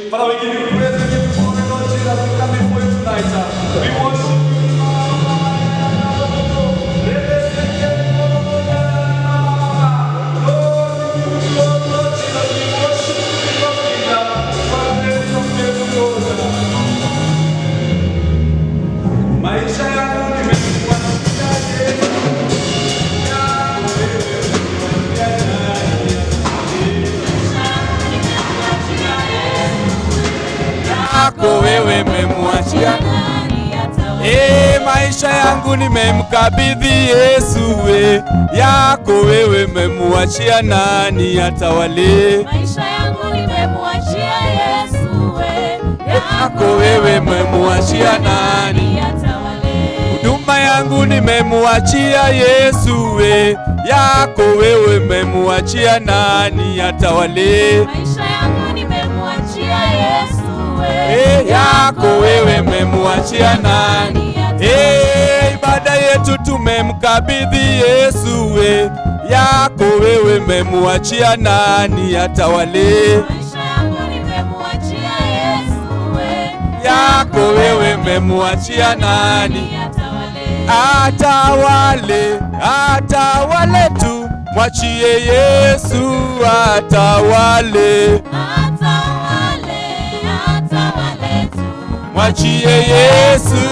Father, we give you praise, we give you glory, Lord Jesus. We come before you tonight. We worship you. Wewe memwachia maisha yangu nimemkabidhi Yesu we. Yako wewe memwachia nani atawale? Maisha yangu nimemwachia Yesu we. Yako wewe memwachia nani atawale? Huduma yangu nimemwachia Yesu we. Yako wewe memwachia nani atawale? Maisha yangu nimemwachia Yesu yako wewe memwachia nani? Ibada yetu tumemkabidhi Yesu we. Yako wewe memwachia nani atawale? Maisha yangu nimemwachia Yesu we. Yako wewe memwachia nani atawale? Atawale tu, mwachie Yesu atawale. Mwachie Yesu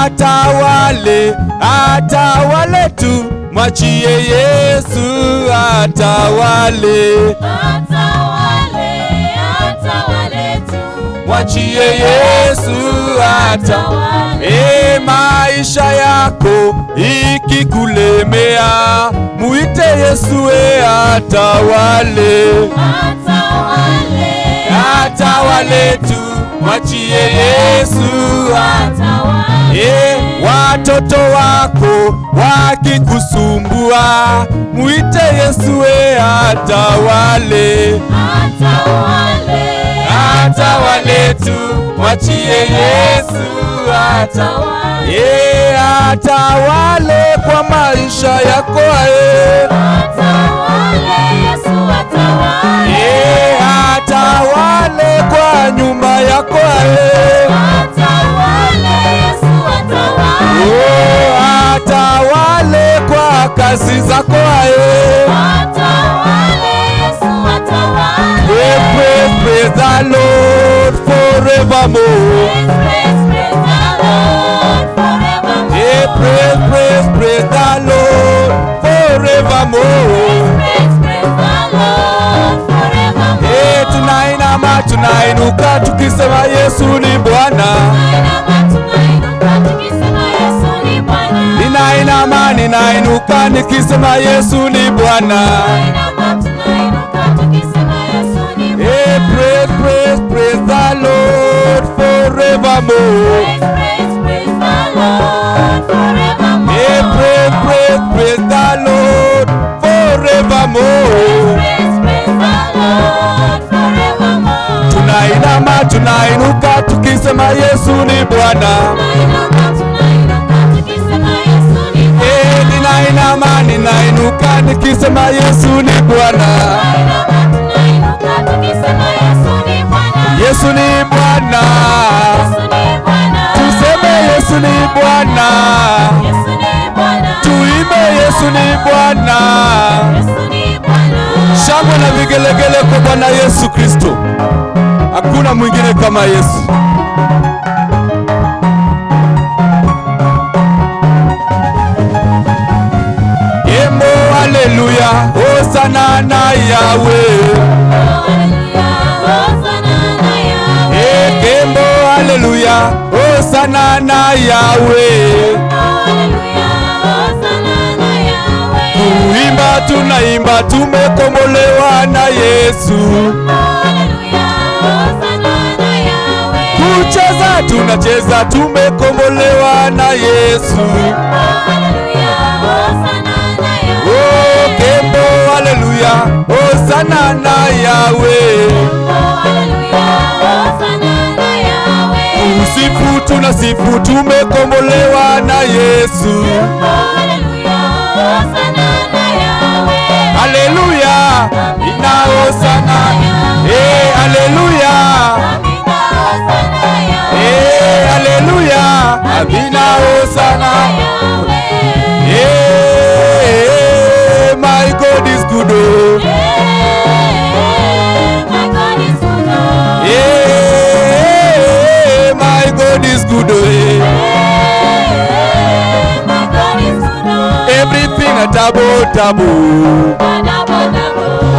atawale, atawale tu, mwachie Yesu atawale, atawale tu, mwachie Yesu atawale. Maisha yako ikikulemea, muite Yesu atawale, atawale tu, mwachie Yesu atawale. Watoto wako wakikusumbua, muite Yesu atawale, atawale tu, mwachie Yesu atawale. Atawale kwa maisha yako atawale kwa nyumba yako atawale kwa kazi zako praise the Lord forevermore. Praise the Lord forevermore. Tunainama tunainuka tukisema Yesu ni Bwana. Ninainama ninainuka nikisema Yesu ni Bwana. Praise the Lord forevermore. Praise the Lord forevermore. Tunainama tunainuka tukisema Yesu ni Bwana. Ninainama ninainuka nikisema Yesu ni Bwana. Yesu ni Bwana. Tuseme Yesu ni Bwana. Tuimbe Yesu ni Bwana. Shangwe na vigelegele kwa Bwana Yesu Kristo. Hakuna mwingine kama Yesu. Emo haleluya, hosana na Yahweh. Emo haleluya, hosana na Yahweh. Kuimba tunaimba, tumekombolewa na Yesu. Kucheza tunacheza, tumekombolewa na Yesu. Oh, kembo haleluya, hosana na Yahweh. Kusifu tunasifu, tumekombolewa na Yesu. Haleluya, ina hosana. hallelujah. Amina Hosana Eh, hallelujah. Amina Hosana. Eh, my God is good. Oh. My God is good. Eh, my God is good. Oh. My God is good. Everything a double, double.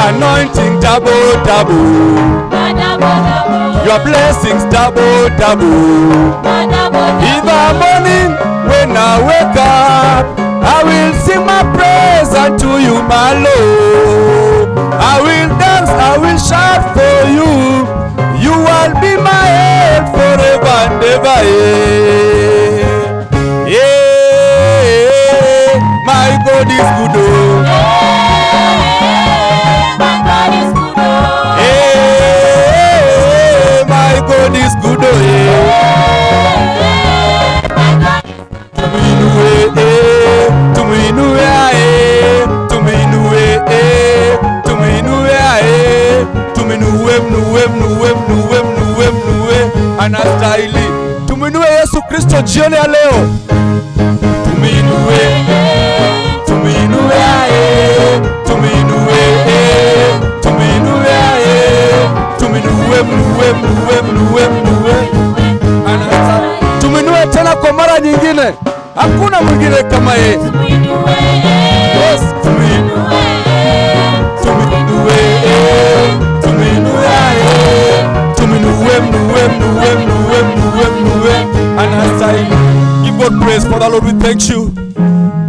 Anointing double, double. Your blessings double, double. In the morning when I wake up, I will sing my praise unto you, my Lord. I will dance, I will shout for you. You will be my help forever and ever. Yeah, yeah, my God is good. Oh. Yeah, my God is good. Oh, yeah. Anastahili. Tuminue Yesu Kristo jioni ya leo. Tuminue, tuminue, tuminue, tuminue, tuminue. Anastahili. Tuminue tena kwa mara nyingine. Hakuna mwingine kama yeye. Yes, tuminue. Give God praise. Father Lord, we thank you.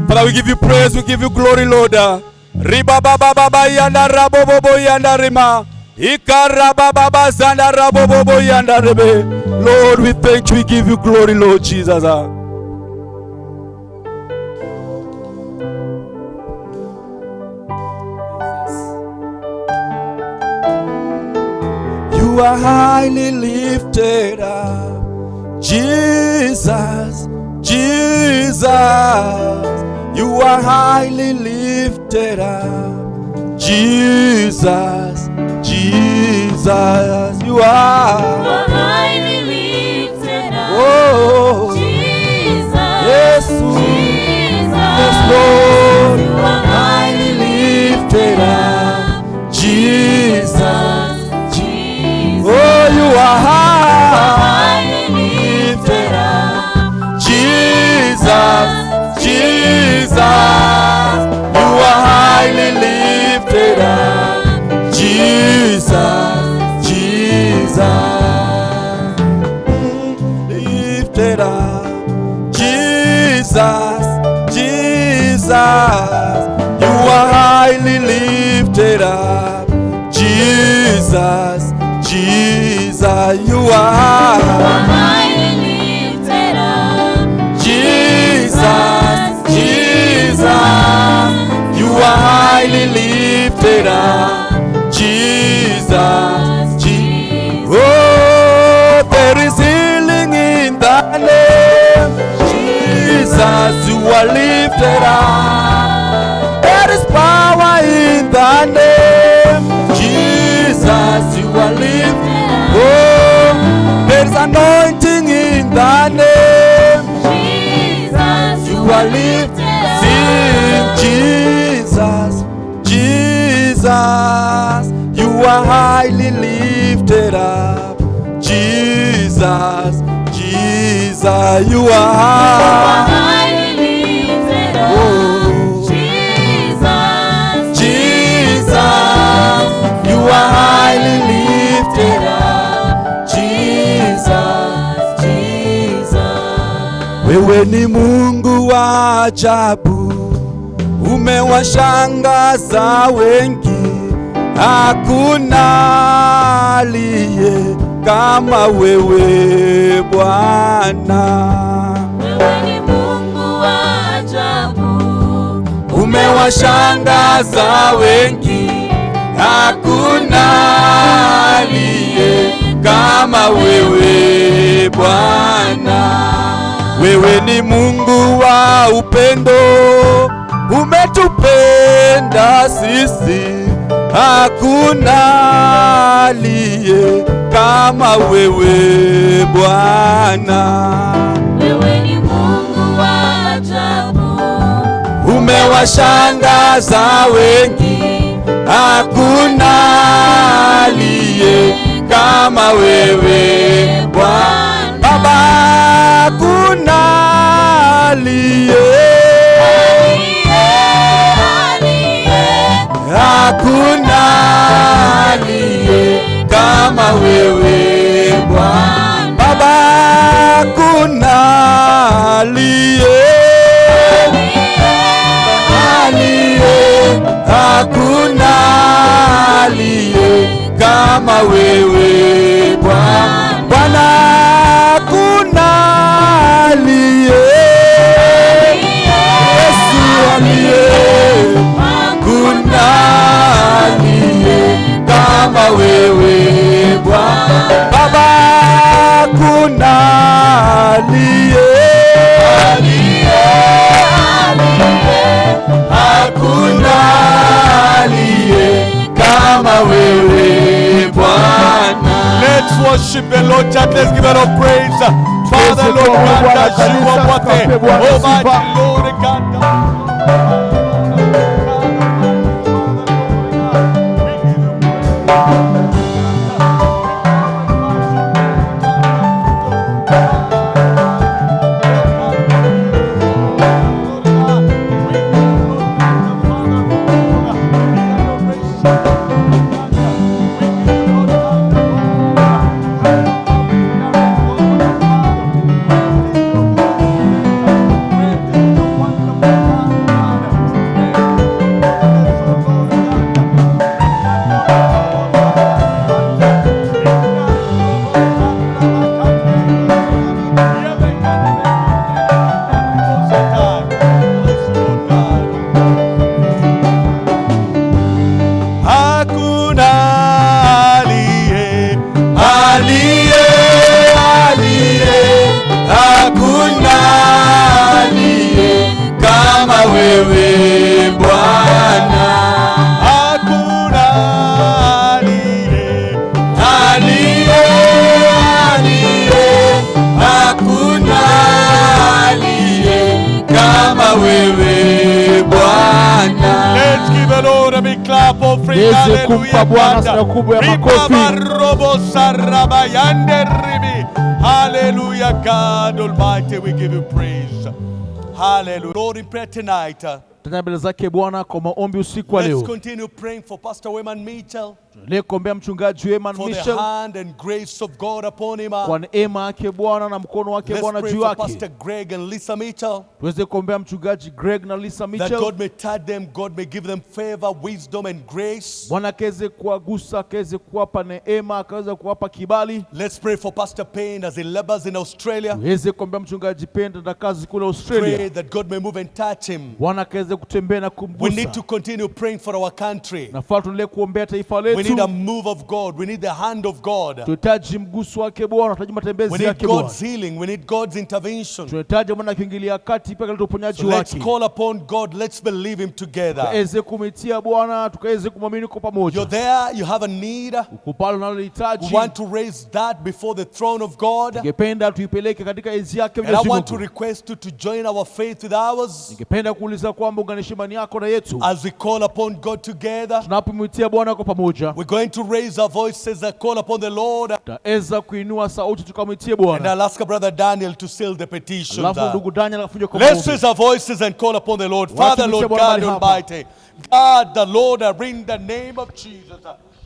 Father, we give you praise, we give you glory, Lord. Riba baba baba yanda rabo bobo yanda rima. Ikara baba baba zanda rabo bobo yanda rebe. Lord, we thank you, we give you glory, Lord Jesus. You are highly lifted up, Jesus, Jesus. You are highly lifted up, Jesus, Jesus. You are highly lifted up, oh, Jesus, yes, Jesus. yes, Lord. You are highly Lifted up, Jesus. Oh, you are highly lifted up, Jesus, Jesus. You are highly lifted up, Jesus, Jesus. Lifted up, Jesus, Jesus. You are highly lifted up, Jesus, Jesus. You are highly lifted up, Jesus, Jesus. You are highly lifted up, Jesus, Jesus. Oh, there is healing in the name, Jesus. You are lifted up. There is power in the name, Jesus. You are lifted up. Oh, there is anointing in the name, Jesus. you are lifted. Sing Jesus, Jesus. You are highly lifted up, Jesus, Jesus. You are highly lifted up, oh, Jesus, Jesus. You are highly lifted up, Jesus, Jesus. Wewe ni Mungu wa ajabu, umewashangaza wengi, hakuna aliye kama wewe Bwana. wewe ni Mungu wa ajabu, Umewashangaza wengi, hakuna aliye kama wewe Bwana. Wewe ni Mungu wa upendo, umetupenda sisi hakuna aliye kama wewe Bwana. Wewe ni Mungu wa ajabu, Umewashangaza wengi, hakuna aliye kama wewe Bwana. Baba, hakuna aliye, hakuna aliye kama wewe Bwana. Baba, hakuna aliye, hakuna aliye kama wewe Bwana. Bwana, hakuna aliye, Yesu aliye, hakuna aliye kama wewe Bwana. Baba, hakuna aliye, hakuna aliye kama wewe Bwana. Let's worship the Lord, church. Let's give it up praise. Father, Lord God, that you are worthy. Almighty Lord God. wewe Bwana, hakuna hakuna aliye kama wewe Bwana. Let's give the Lord a big clap offering. Kumpa Bwana sana kubwa ya makofi. Hallelujah, God Almighty, we give you praise. Hallelujah. Lord, in prayer tonight, Mbele zake Bwana kwa maombi usiku wa let's leo. continue praying for Pastor Wayman Mitchell, Leo kuombea mchungaji Wayman for the Mitchell hand and grace of God upon him. kwa neema yake Bwana na mkono wake Let's Bwana pray juu for yake. Pastor Greg and Lisa Mitchell, Tuweze kuombea mchungaji Greg na Lisa that Mitchell. God may touch them, God may give them favor, wisdom and grace. Bwana akaweze kuwagusa, akaweze kuwapa neema, akaweze kuwapa kibali. Let's pray for Pastor Payne as he labors in Australia. Tuweze kuombea mchungaji Penda na kazi kule Pray Australia. that God may move and touch him. Bwana akaweze kutembea na We kumgusa. need to continue praying for our country. Nafaa tuendelee kuombea taifa We need a letu. move of God. We need the hand of God. Tunahitaji mguso wake Bwana, tunahitaji We matembezi need yake Bwana. God's healing. We need God's intervention. Tunahitaji Bwana kuingilia kati mpaka leta uponyaji So let's wake. call upon God. Let's believe him together. Tukaweze kumitia Bwana, tukaweze kumwamini kwa You're pamoja. there, you have a need. Uko pale We unalohitaji. want to raise that before the throne of God. Ningependa tuipeleke katika enzi yake And I Mwenyezi want to Mungu. request you to join our faith with ours Ningependa kuuliza kwamba unganishe imani yako na yetu. as we call upon God together. Tunapomwitia Bwana kwa pamoja, We're going to raise our voices and call upon the Lord. tutaweza kuinua sauti tukamwitie And Bwana. I'll ask our brother Daniel to seal the petition. Alafu ndugu Daniel afunje kwa Let's maombi. raise our voices and call upon the Lord. Father, Watu Lord msema God mahali hapa. Almighty. God, the Lord, I bring the name of Jesus.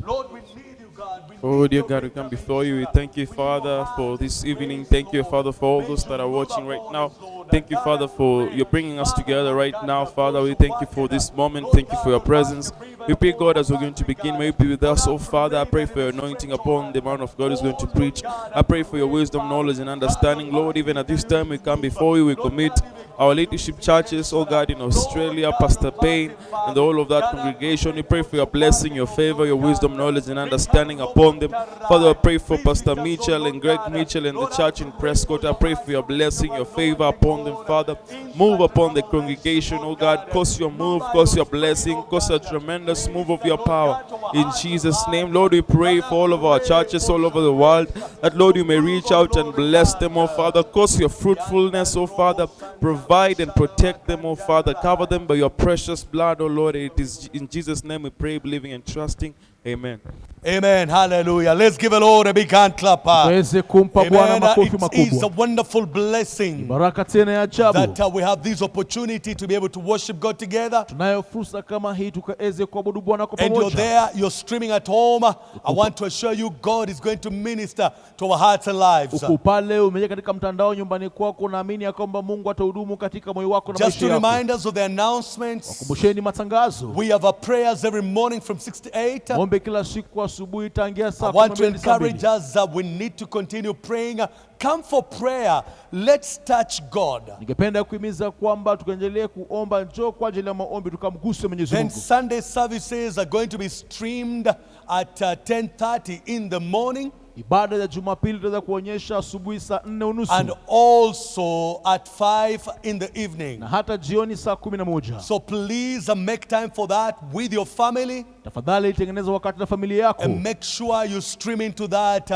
Lord, we need you, God. We Oh, need dear your God, we come before you. We thank you, Father, for this evening. Thank you, Father, for all those that are watching right now. Thank you, Father, for you bringing us together right now, Father. We thank you for this moment. Thank you for your presence. We pray, God, as we're going to begin, may you be with us. Oh, Father, I pray for your anointing upon the man of God who's going to preach. I pray for your wisdom, knowledge, and understanding. Lord, even at this time, we come before you. We commit our leadership churches, oh God, in Australia, Pastor Payne, and all of that congregation. We pray for your blessing, your favor, your wisdom, knowledge, and understanding. standing upon them. Father, I pray for Pastor Mitchell and Greg Mitchell and the church in Prescott. I pray for your blessing, your favor upon them, Father. Move upon the congregation, oh God. Cause your move, cause your blessing, cause a tremendous move of your power. In Jesus' name, Lord, we pray for all of our churches all over the world, that, Lord, you may reach out and bless them, oh Father. Cause your fruitfulness, oh Father. Provide and protect them, oh Father. Cover them by your precious blood, oh Lord. It is in Jesus' name we pray, believing and trusting. Amen. Amen. Hallelujah. Let's give the Lord a big hand clap. Tuweze kumpa Bwana Amen. makofi It is a makubwa. wonderful blessing Baraka tena ya ajabu. that we have this opportunity to be able to worship God together. Tunayo fursa kama hii tukaweze kuabudu Bwana kwa And you're pamoja. there, you're streaming at home. I want to assure you, God is going to minister to our hearts and lives. Uko pale umeingia katika mtandao nyumbani kwako, naamini ya kwamba Mungu atahudumu katika moyo wako na Just to maisha yako. remind us of the announcements, Kumbusheni matangazo. we have our prayers every morning from 6 to 8. Ombe kila siku asubuhi tangia I saa want to 12 saa 2. encourage us that we need to continue praying. Come for prayer. Let's touch God. Ningependa kuhimiza kwamba tukaendelee kuomba, njoo kwa ajili ya maombi tukamguse Mwenyezi Then Mungu. Sunday services are going to be streamed at 10:30 in the morning Ibada ya Jumapili tutaweza kuonyesha asubuhi saa 4:30 and also at 5 in the evening. na hata jioni saa 11. So please make time for that with your family Tafadhali tengeneza wakati na familia yako. and make sure you stream into that.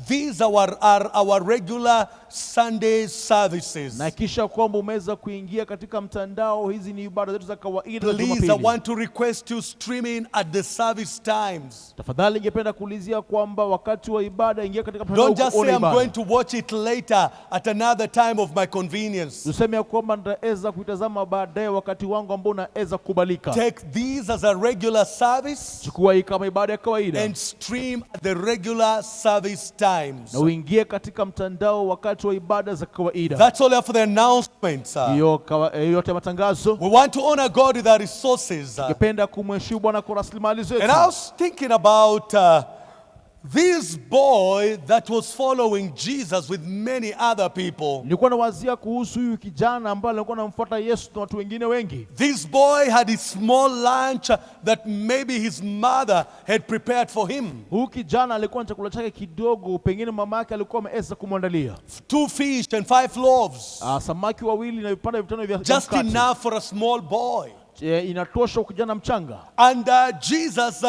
These are our regular Sunday services. Na kisha kwamba umeweza kuingia katika mtandao, hizi ni ibada zetu za kawaida za Please, I Jumapili. want to request you stream in at the service times. Tafadhali ningependa kuulizia kwamba wakati wa ibada ingia katika mtandao Don't just uone say I'm ibada. going to watch it later at another time of my convenience. Tuseme ya kwamba nitaweza kuitazama baadaye wakati wangu ambao unaweza kukubalika. Take these as a regular service Chukua hii kama ibada ya kawaida and stream at the regular service times. na uingie katika mtandao wakati wa ibada za kawaida. That's all for the announcements. Hiyo yote matangazo. We want to honor God with our resources. Ningependa kumheshimu Bwana kwa rasilimali zetu. And I was thinking about this boy that was following Jesus with many other people. Nilikuwa nawazia kuhusu huyu kijana ambaye alikuwa anamfuata Yesu na watu wengine wengi. This boy had a small lunch that maybe his mother had prepared for him. Huyu kijana alikuwa na chakula chake kidogo, pengine mama yake alikuwa ameweza kumwandalia. 2 fish and 5 loaves. Samaki wawili na vipande vitano vya Just mkate. enough for a small boy. Inatosha kijana mchanga. And Jesus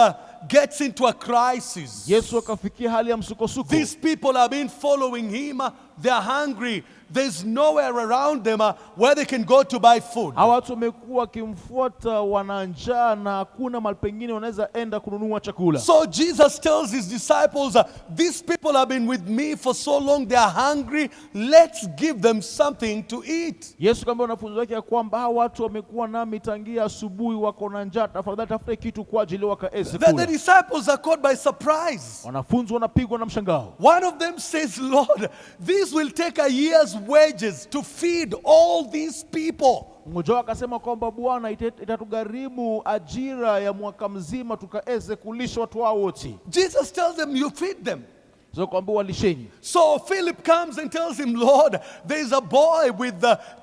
gets into a crisis. Yesu akafikia hali ya msukosuko. These people have been following him. They are hungry. There's nowhere around them where they can go to buy food. Hawa watu wamekuwa wakimfuata, wana njaa na hakuna mahali pengine wanaweza enda kununua chakula. So Jesus tells his disciples, these people have been with me for so long, they are hungry. Let's give them something to eat. Yesu akamwambia wanafunzi wake ya kwamba hawa watu wamekuwa nami tangia asubuhi, wako na njaa, tafadhali tafute kitu kwa ajili wakaeze The kula. disciples are caught by surprise. Wanafunzi wanapigwa na mshangao. One of them says, Lord, this will take a year's wages to feed all these people. Mmoja akasema kwamba Bwana, itatugharimu ajira ya mwaka mzima tukaeze kulisha watu hao wote. Jesus tells them, you feed them. So kwamba walisheni. So Philip comes and tells him, Lord, there is a boy with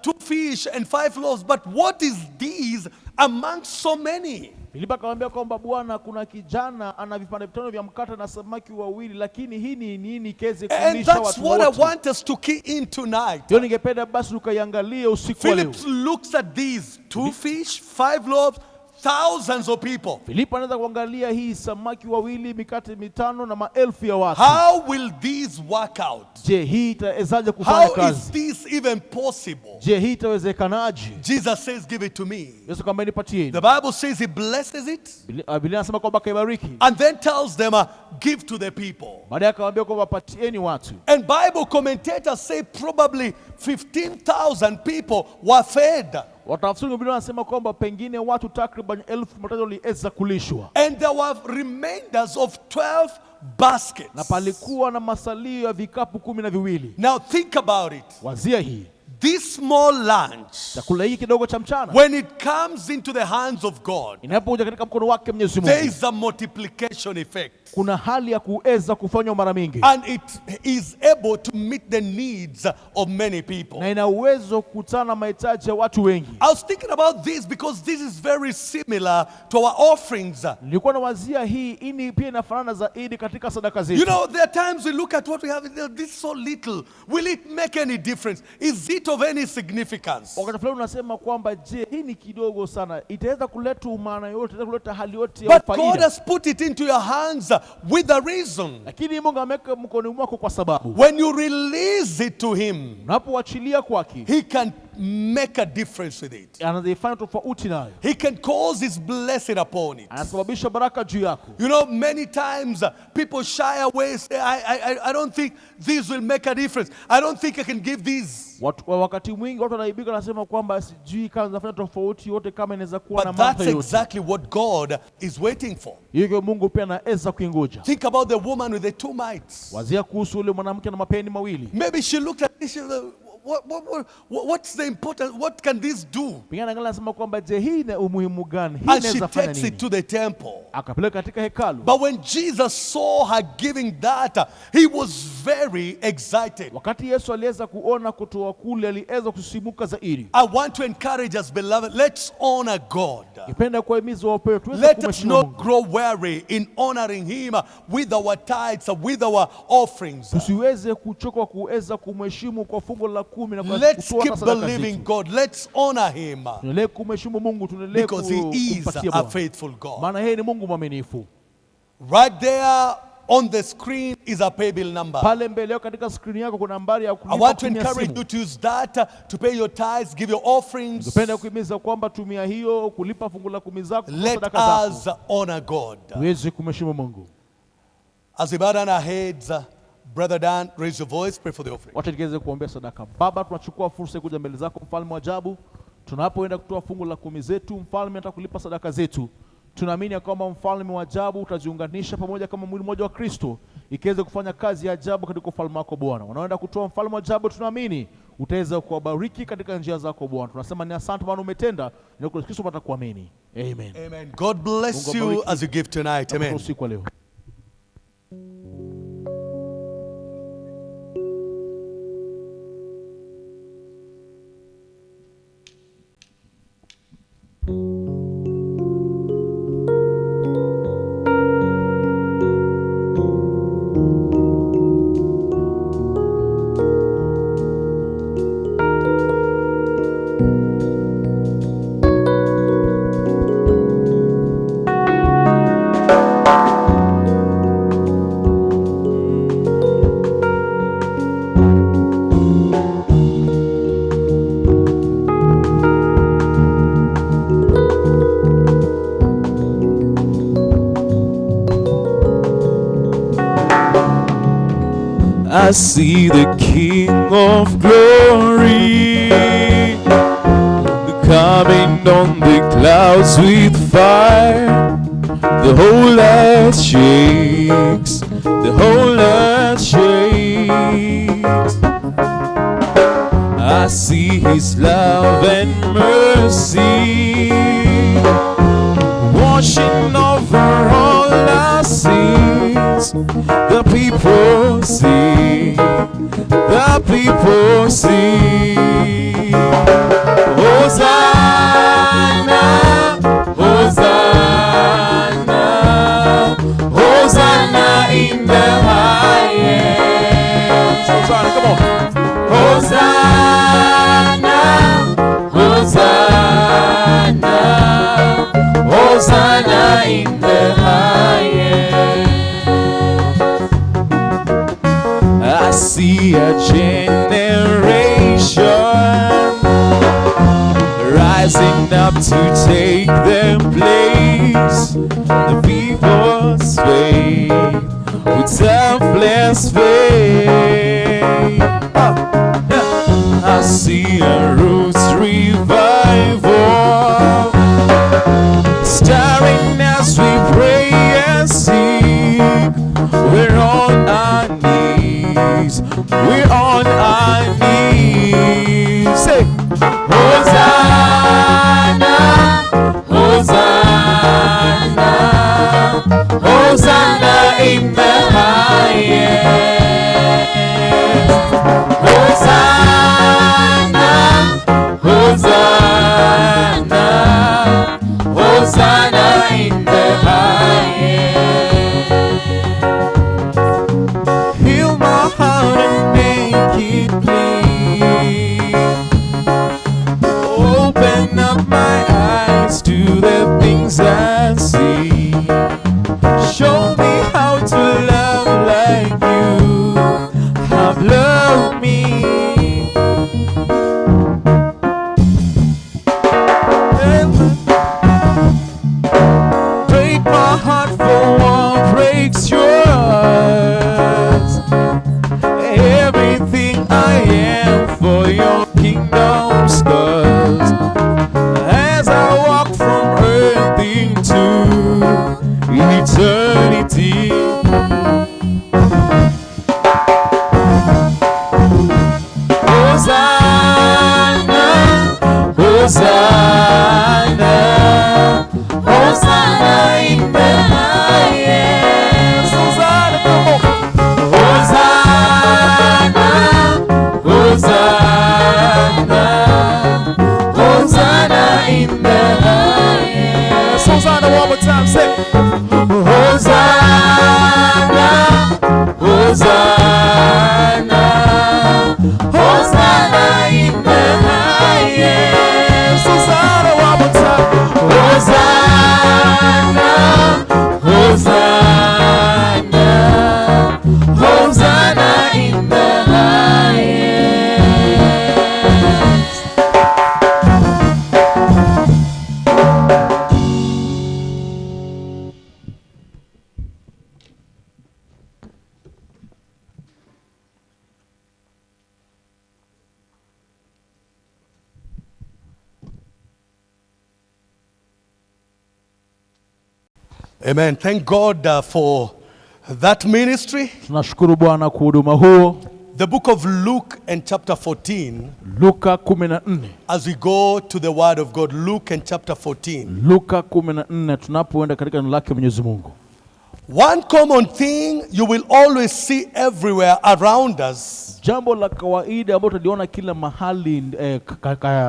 2 fish and 5 loaves, but what is these amongst so many? Filipo akamwambia kwamba Bwana, kuna kijana ana vipande vitano vya mkate na samaki wawili, lakini hii ni nini keze And kulisha that's watu what I wote? want us to key in tonight. Hiyo ningependa basi tukaiangalie usiku wa leo. Philip looks at these 2 fish, 5 loaves, thousands of people. Filipo anaweza kuangalia hii samaki wawili, mikate mitano na maelfu ya watu. How will these work out? Je, hii itawezaje kufanya How kazi? is this even possible? Je, hii itawezekanaje? Jesus says, give it to me. Yesu kwamba nipatieni. The Bible says he blesses it Biblia inasema kwamba kaibariki. and then tells them, give to the people. Baadaye akamwambia kwamba patieni watu. And Bible commentators say probably 15,000 people were fed. Watafsiri wa Biblia wanasema kwamba pengine watu takriban 1,500 waliweza kulishwa. And there were remainders of 12 baskets. Na palikuwa na masalio ya vikapu 12. Now think about it. Wazia hii. this small lunch, chakula hiki kidogo cha mchana, when it comes into the hands of God, inapokuja katika mkono wake Mwenyezi there Mungu, is a multiplication effect. kuna hali ya kuweza kufanywa mara mingi, And it is able to meet the needs of many people. na ina uwezo kukutana na mahitaji ya watu wengi. I was thinking about this because this is very similar to our offerings. Nilikuwa nawazia hii pia inafanana zaidi katika sadaka You zetu. know, there are times we look at what we have, this is so little. Will it make any difference? Is it of any significance? Wakati fulani unasema kwamba je, hii ni kidogo sana, itaweza kuleta maana yote, itaweza kuleta hali yote ya But God faida. has put it into your hands with a reason. Lakini Mungu ameweka mkononi mwako kwa sababu When you release it to Him, unapoachilia kwake, He can make a difference with it. anaifanya tofauti nayo, He can cause His blessing upon it. anasababisha baraka juu yako. You know, many times people shy away, say, I don't think this will make a difference. I don't think I can give these. Wakati mwingi watu wanaibika, nasema kwamba sijui kama zinafanya tofauti yote, kama inaweza kuwa na But maana that's yote. exactly what God is waiting for. Hivyo Mungu pia anaweza kuingoja. Think about the woman with the 2 mites. Wazia kuhusu yule mwanamke na mapeni mawili. Maybe she looked at this, what's the importance? What can this do? Pengine anaangalia anasema kwamba je, hii ina umuhimu gani? Hii And she inaweza fanya takes nini? it to the temple. Akapeleka katika hekalu. But when Jesus saw her giving that, He was very excited. Wakati Yesu aliweza kuona kutoa kule, aliweza kusimuka zaidi. I want to encourage us, beloved, let's honor God. Nipenda kuhimiza wapendwa tuweze Let us kumheshimu not Mungu. grow weary in honoring Him with our tithes, with our offerings. Tusiweze kuchoka kuweza kumheshimu kwa fungu la 10 na kwa Let's kutoa keep sadaka believing zetu. God. Let's honor Him Tuendelee kumheshimu Mungu, tuendelee because He is kumpatia a Bwana. faithful God. Maana yeye ni Mungu mwaminifu. Right there on the screen is a pay bill number. Pale mbele yako katika skrini yako kuna nambari ya I kulipa want to kutumia encourage simu. you to use that to pay your tithes, give your offerings. Ningependa kuhimiza kwamba tumia hiyo kulipa fungu la 10 zako, kutoa Let sadaka zako. us honor God. Tuweze kumheshimu Mungu. As we bow down our heads, Brother Dan, raise your voice, pray for the offering. Wacha tuweze kuombea sadaka. Baba, tunachukua fursa ya kuja mbele zako, mfalme wa ajabu. Tunapoenda kutoa fungu la 10 zetu, mfalme hata kulipa sadaka zetu, tunaamini ya kwamba mfalme wa ajabu utajiunganisha pamoja kama mwili mmoja wa Kristo, ikiweze kufanya kazi ya ajabu katika ufalme wako Bwana. Wanaoenda kutoa, mfalme wa ajabu, tunaamini utaweza kuwabariki katika njia zako Bwana. Tunasema ni asante maana umetenda, na kwa Kristo pata kuamini. Amen. Amen. God bless Mungu you abariki. as you give tonight. Amen. Usiku wa leo. I see the King of Glory coming on the clouds with fire. The whole earth shakes, the whole earth shakes. I see His love and mercy washing over all our sins. The people sing, the people sing. Hosanna, Hosanna, Hosanna in the highest. Hosanna, come on. Hosanna, Hosanna, Hosanna in the highest. I see a generation rising up to take their place. The people sway with selfless faith. I see a roots revival stirring as we pray and sing. We're on our knees, we're on our knees. Hosanna, Hosanna, Hosanna in the highest. Hosanna, Hosanna, Hosanna in the highest. Heal my heart and make it clean. Open up my eyes to the things I see. Show me how to love like you have loved me. Break my heart for what breaks yours. Everything I am for your kingdom's cause. As I walk from earth into eternity. Hosanna, Hosanna, Hosanna in the highest. Hosanna, come on. Hosanna, Hosanna, Hosanna in the highest. Hosanna one more time, say. Hosanna, Hosanna, Hosanna in the highest. Hosanna one more time. Hosanna, Hosanna, Hosanna in the highest. Amen. Thank God for that ministry. Tunashukuru Bwana kwa huduma huo. The book of Luke and chapter 14. Luka 14. As we go to the word of God, Luke and chapter 14. Luka 14 tunapoenda katika neno lake Mwenyezi Mungu. One common thing you will always see everywhere around us Jambo la kawaida ambalo tuliona kila mahali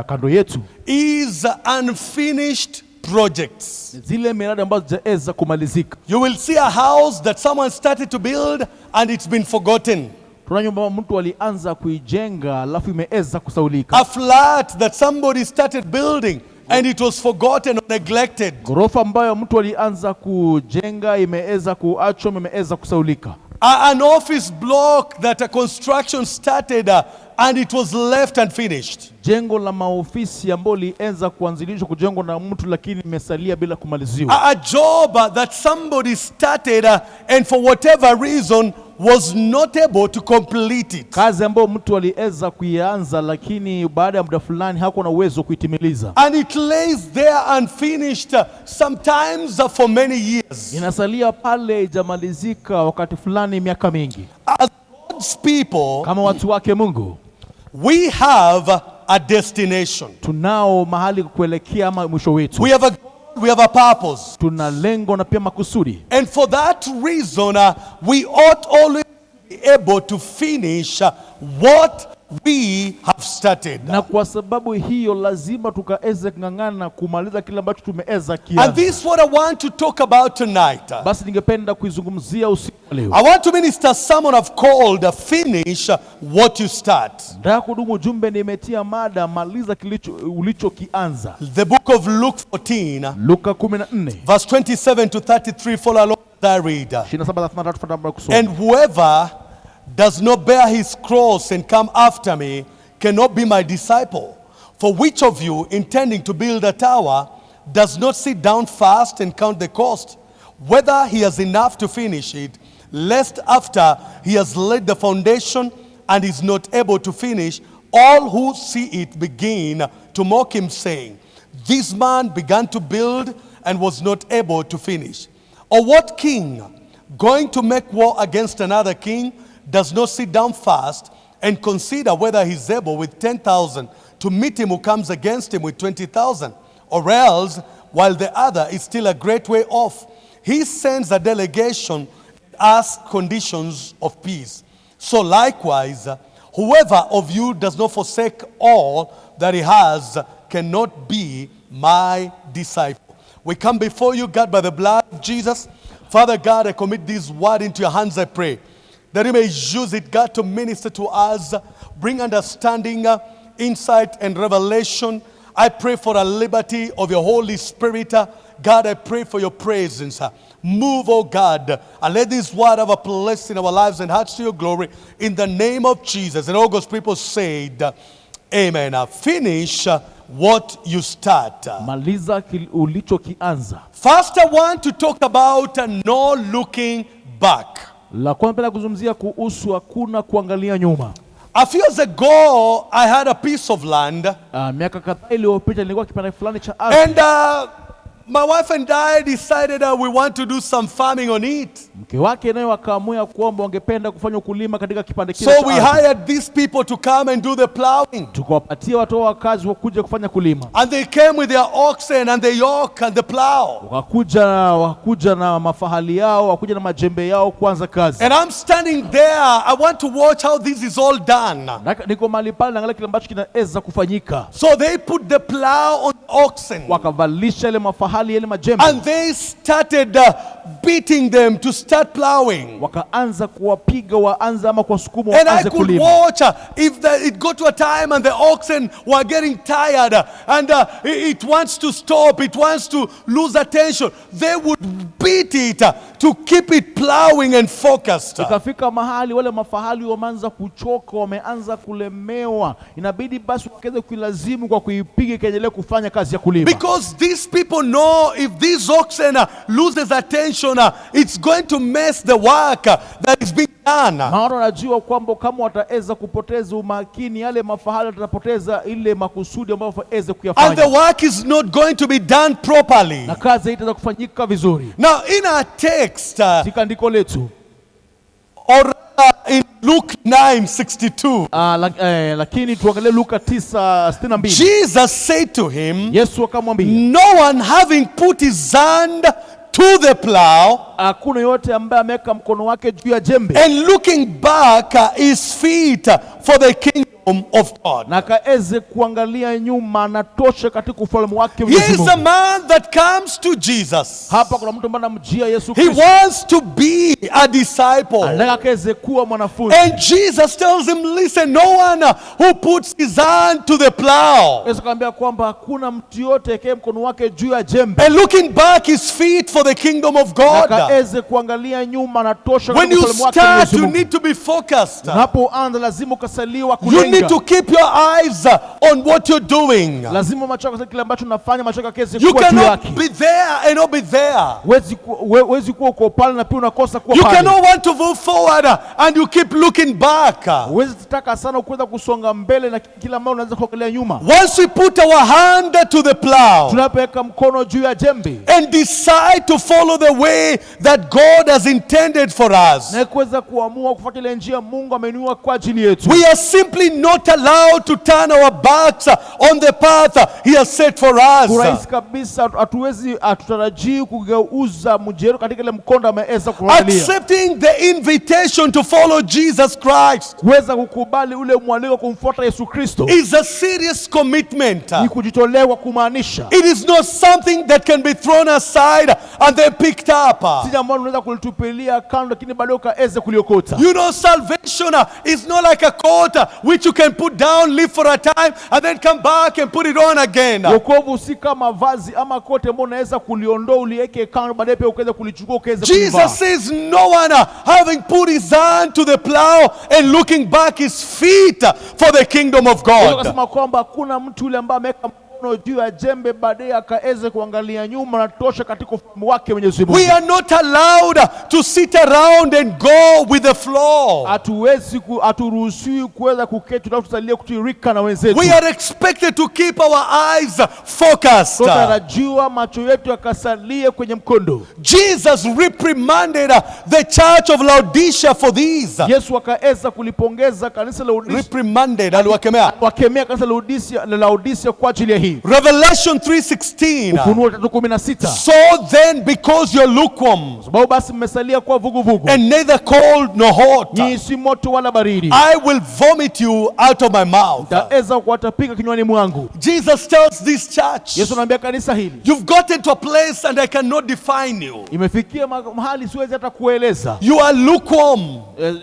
kando yetu is unfinished projects. zile miradi ambazo zijaweza kumalizika. You will see a house that someone started to build and it's been forgotten. Tuna nyumba mtu alianza kuijenga alafu imeweza kusaulika. A flat that somebody started building and it was forgotten or neglected. Ghorofa ambayo mtu alianza kujenga imeweza kuachwa, imeweza kusaulika. An office block that a construction started and it was left unfinished. Jengo la maofisi ambalo lianza kuanzilishwa kujengwa na mtu lakini imesalia bila kumaliziwa. A job that somebody started and for whatever reason was not able to complete it. Kazi ambayo mtu aliweza kuianza lakini baada ya muda fulani hakuwa na uwezo kuitimiliza. And it lays there unfinished sometimes for many years. Inasalia pale ijamalizika wakati fulani miaka mingi. As God's people, Kama watu wake Mungu, we have a destination. tunao mahali kuelekea ama mwisho wetu. We have a goal, we have a purpose. Tuna lengo na pia makusudi. And for that reason, we ought always be able to finish what we have started. Na kwa sababu hiyo lazima tukaweze kung'ang'ana kumaliza kile ambacho tumeweza And kianza. this is what I want to talk about tonight. Basi ningependa kuizungumzia usiku wa leo. I want to minister a sermon I've called Finish What You Start. Nataka kudumu jumbe nimetia mada maliza ulichokianza. The book of Luke 14, Luka 14 verse 27 to 33, follow along as I read. 27:33 tunaanza kusoma. And whoever does not bear his cross and come after me cannot be my disciple. For which of you, intending to build a tower, does not sit down fast and count the cost, whether he has enough to finish it, lest after he has laid the foundation and is not able to finish, all who see it begin to mock him, saying, this man began to build and was not able to finish. Or what king, going to make war against another king, does not sit down fast and consider whether he's able with 10,000 to meet him who comes against him with 20,000. Or else, while the other is still a great way off, he sends a delegation and asks conditions of peace. So likewise, whoever of you does not forsake all that he has cannot be my disciple. We come before you, God, by the blood of Jesus. Father God, I commit this word into your hands, I pray, that you may use it, God, to minister to us, bring understanding, insight, and revelation. I pray for a liberty of your Holy Spirit. God, I pray for your presence. Move, oh God, and let this word have a place in our lives and hearts to your glory. In the name of Jesus. And all God's people said, amen. Finish what you start. Maliza ulichokianza. First, I want to talk about no looking back. La kwanza napenda kuzungumzia kuhusu hakuna kuangalia nyuma. A few years ago, I had a piece of land. Miaka kadhaa iliyopita nilikuwa kipande fulani cha ardhi. And my wife and I decided we want to do some farming on it. Mke wake naye wakaamua kwamba wangependa kufanya ukulima katika kipande kile So cha we ardhi. hired these people to come and do the plowing. Tukawapatia watu wa kazi wakuja kufanya kulima. And they came with their oxen and the yoke and the plow. Wakuja na mafahali yao, wakuja na majembe yao kuanza kazi. And I'm standing there. I want to watch how this is all done. Niko mahali pale naangalia kile ambacho kinaweza kufanyika. So they put the plow on the oxen. Wakavalisha ile mafahali ile majembe. And they started beating them to start plowing. Wakaanza kuwapiga waanza ama kuwasukuma And I waanze could kulima. watch if it got to a time and the oxen were getting tired and it wants to stop, it wants to lose attention. They would beat it to keep it plowing and focused. Ikafika mahali wale mafahali wameanza kuchoka, wameanza kulemewa. Inabidi basi wakeze kuilazimu kwa kuipiga kaendelee kufanya kazi ya kulima. Because these people know if this oxen loses attention, it's going to mess the work that is being done. Maana wanajua kwamba kama wataweza kupoteza umakini, yale mafahali watapoteza ile makusudi ambayo waweze kuyafanya. And the work is not going to be done properly. Na kazi haitaweza kufanyika vizuri. Now in our text, katika andiko letu, or in Luke 9:62, lakini tuangalie Luka 9:62. Jesus said to him, Yesu akamwambia, no one having put his hand to the plow hakuna yote ambaye ameweka mkono wake juu ya jembe and looking back his feet for the kingdom of God. na kaeze kuangalia nyuma na tosha katika ufalme wake He Mwenyezi is Mungu. a man that comes to Jesus. Hapa kuna mtu ambaye anamjia Yesu He Kristo. wants to be a disciple. Anataka kaeze kuwa mwanafunzi. And Jesus tells him, listen, no one who puts his hand to the plow Yesu akamwambia kwamba hakuna mtu yote yake mkono wake juu ya jembe and looking back his feet for the kingdom of na God. kaeze kuangalia nyuma na tosha When katika you ufalme wake start, Mwenyezi you Mungu. need to be focused. Unapoanza lazima ukasaliwa You need kulenga. to keep your eyes on what you're doing. Lazima macho yako kile ambacho unafanya, macho yako kaeze You kuwa juu cannot yake. be there and not be there. Huwezi kuwa uko pale na pia unakosa kuwa You pale. cannot want to move forward and you keep looking back. Huwezi taka sana kuweza kusonga mbele na kila mara unaanza kuangalia nyuma. Once we put our hand to the plow Tunapoweka mkono juu ya jembe and decide to follow the way that God has intended for us, na kuweza kuamua kufuata ile njia Mungu ameinua kwa ajili yetu, we are simply not allowed to turn our backs on the path He has set for kurahisi us. kabisa hatutarajii kugeuza mjero katika ile mkondo ameweza kuangalia. Accepting the invitation to follow Jesus Christ Kuweza kukubali ule mwaliko kumfuata Yesu Kristo is a serious commitment. ni kujitolewa kumaanisha. It is not something that can be thrown aside and then picked up. Si jambo unaweza kulitupilia kando lakini bado ukaweze kuliokota. You know, salvation is not like a coat which you can put down, live for a time, and then come back and put it on again. Wokovu si kama vazi ama kote ambao unaweza kuliondoa uliweke kando baadaye pia ukaweza kulichukua ukaweza kulivaa. Jesus says no one having put his hand to the plow and looking back his feet for the kingdom of God. Akasema kwamba hakuna mtu yule ambaye ameweka mkono mkono juu ya jembe, baadaye akaweze kuangalia nyuma na tosha katika ufalme wake Mwenyezi Mungu. We are not allowed to sit around and go with the flow. Haturuhusiwi kuweza kuketi na kusalia kutirika na wenzetu. We are expected to keep our eyes focused. Tunatarajiwa macho yetu yakasalie kwenye mkondo. Jesus reprimanded the church of Laodicea for these. Yesu akaweza kulipongeza kanisa la Laodicea. Reprimanded, aliwakemea. Wakemea kanisa la Laodicea kwa ajili ya hii. Revelation 3:16. Ufunuo 3:16. So then, because you're lukewarm, sababu basi mmesalia kwa vuguvugu, and neither cold nor hot, ni si moto wala baridi, I will vomit you out of my mouth. Nitaweza kuwatapika kinywani mwangu. Jesus tells this church, Yesu anaambia kanisa hili, you've gotten to a place and I cannot define you. Imefikia mahali siwezi hata kueleza. You are lukewarm.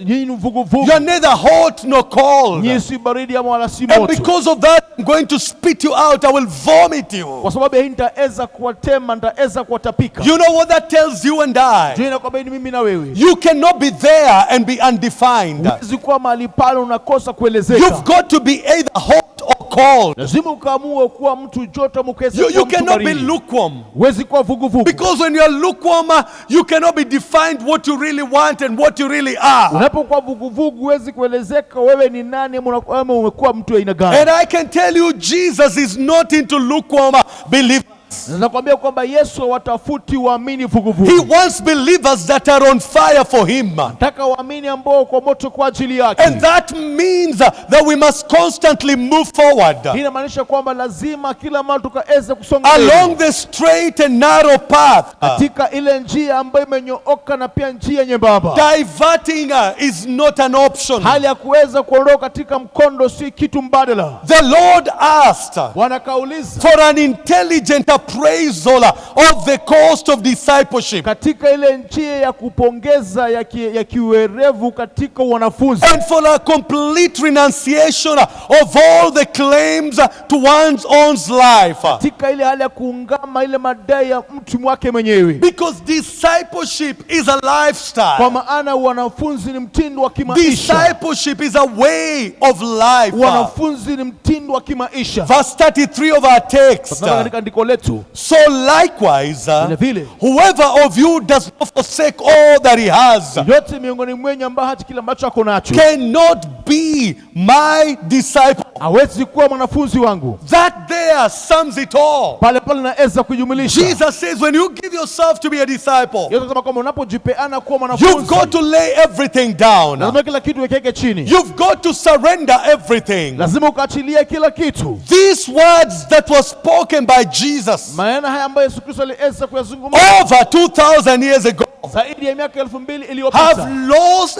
Nyinyi ni vuguvugu. You are neither hot nor cold. Nyinyi si baridi ama wala si moto. And because of that, I'm going to spit you out. I will vomit you. Kwa sababu hii nitaweza kuwatema, nitaweza kuwatapika. You know what that tells you and I? Jina kwamba ni mimi na wewe. You cannot be there and be undefined. Huwezi kuwa mahali pale unakosa kuelezeka. You've got to be either hot or cold. Lazima ukaamue kuwa mtu joto mkeze. You cannot be lukewarm. Huwezi kuwa vuguvugu. Because when you are lukewarm, you cannot be defined what you really want and what you really are. Unapokuwa vuguvugu huwezi kuelezeka wewe ni nani ama umekuwa mtu aina gani. And I can tell you, Jesus is not into lukewarm believers. Nakwambia kwamba Yesu hawatafuti waamini vuguvugu. He wants believers that are on fire for him. Nataka waamini ambao kwa moto kwa ajili yake. And that means that we must constantly move forward. Hii inamaanisha kwamba lazima kila mara tukaweze kusonga along the straight and narrow path. katika ile njia ambayo imenyooka na pia njia nyembamba. Diverting is not an option. Hali ya kuweza kuondoka katika mkondo si kitu mbadala. The Lord asked Wanakauliza for an intelligent appraisal of the cost of discipleship. Katika ile njia ya kupongeza ya kiwerevu katika wanafunzi. And for a complete renunciation of all the claims to one's own life. Katika ile hali ya kuungama ile madai ya mtu wake mwenyewe. Because discipleship is a lifestyle. Kwa maana wanafunzi ni mtindo wa kimaisha. Discipleship is a way of life. Wanafunzi ni mtindo wa kimaisha. Verse 33 of our text. Katika andiko letu. So likewise, vile, whoever of you does not forsake all that he has, yote miongoni mwenyu ambaye hata kila ambacho ako nacho, cannot be my disciple. Hawezi kuwa mwanafunzi wangu. That there sums it all. Pale pale naweza kujumlisha. Jesus says when you give yourself to be a disciple, Yesu anasema kwamba unapojipeana kuwa mwanafunzi, you've got to lay everything down. lazima kila kitu wekeke chini. You've got to surrender everything. Lazima ukaachilie kila kitu. These words that were spoken by Jesus Maneno haya ambayo Yesu Kristo aliweza kuyazungumza over 2,000 years ago zaidi ya miaka 2000 iliyopita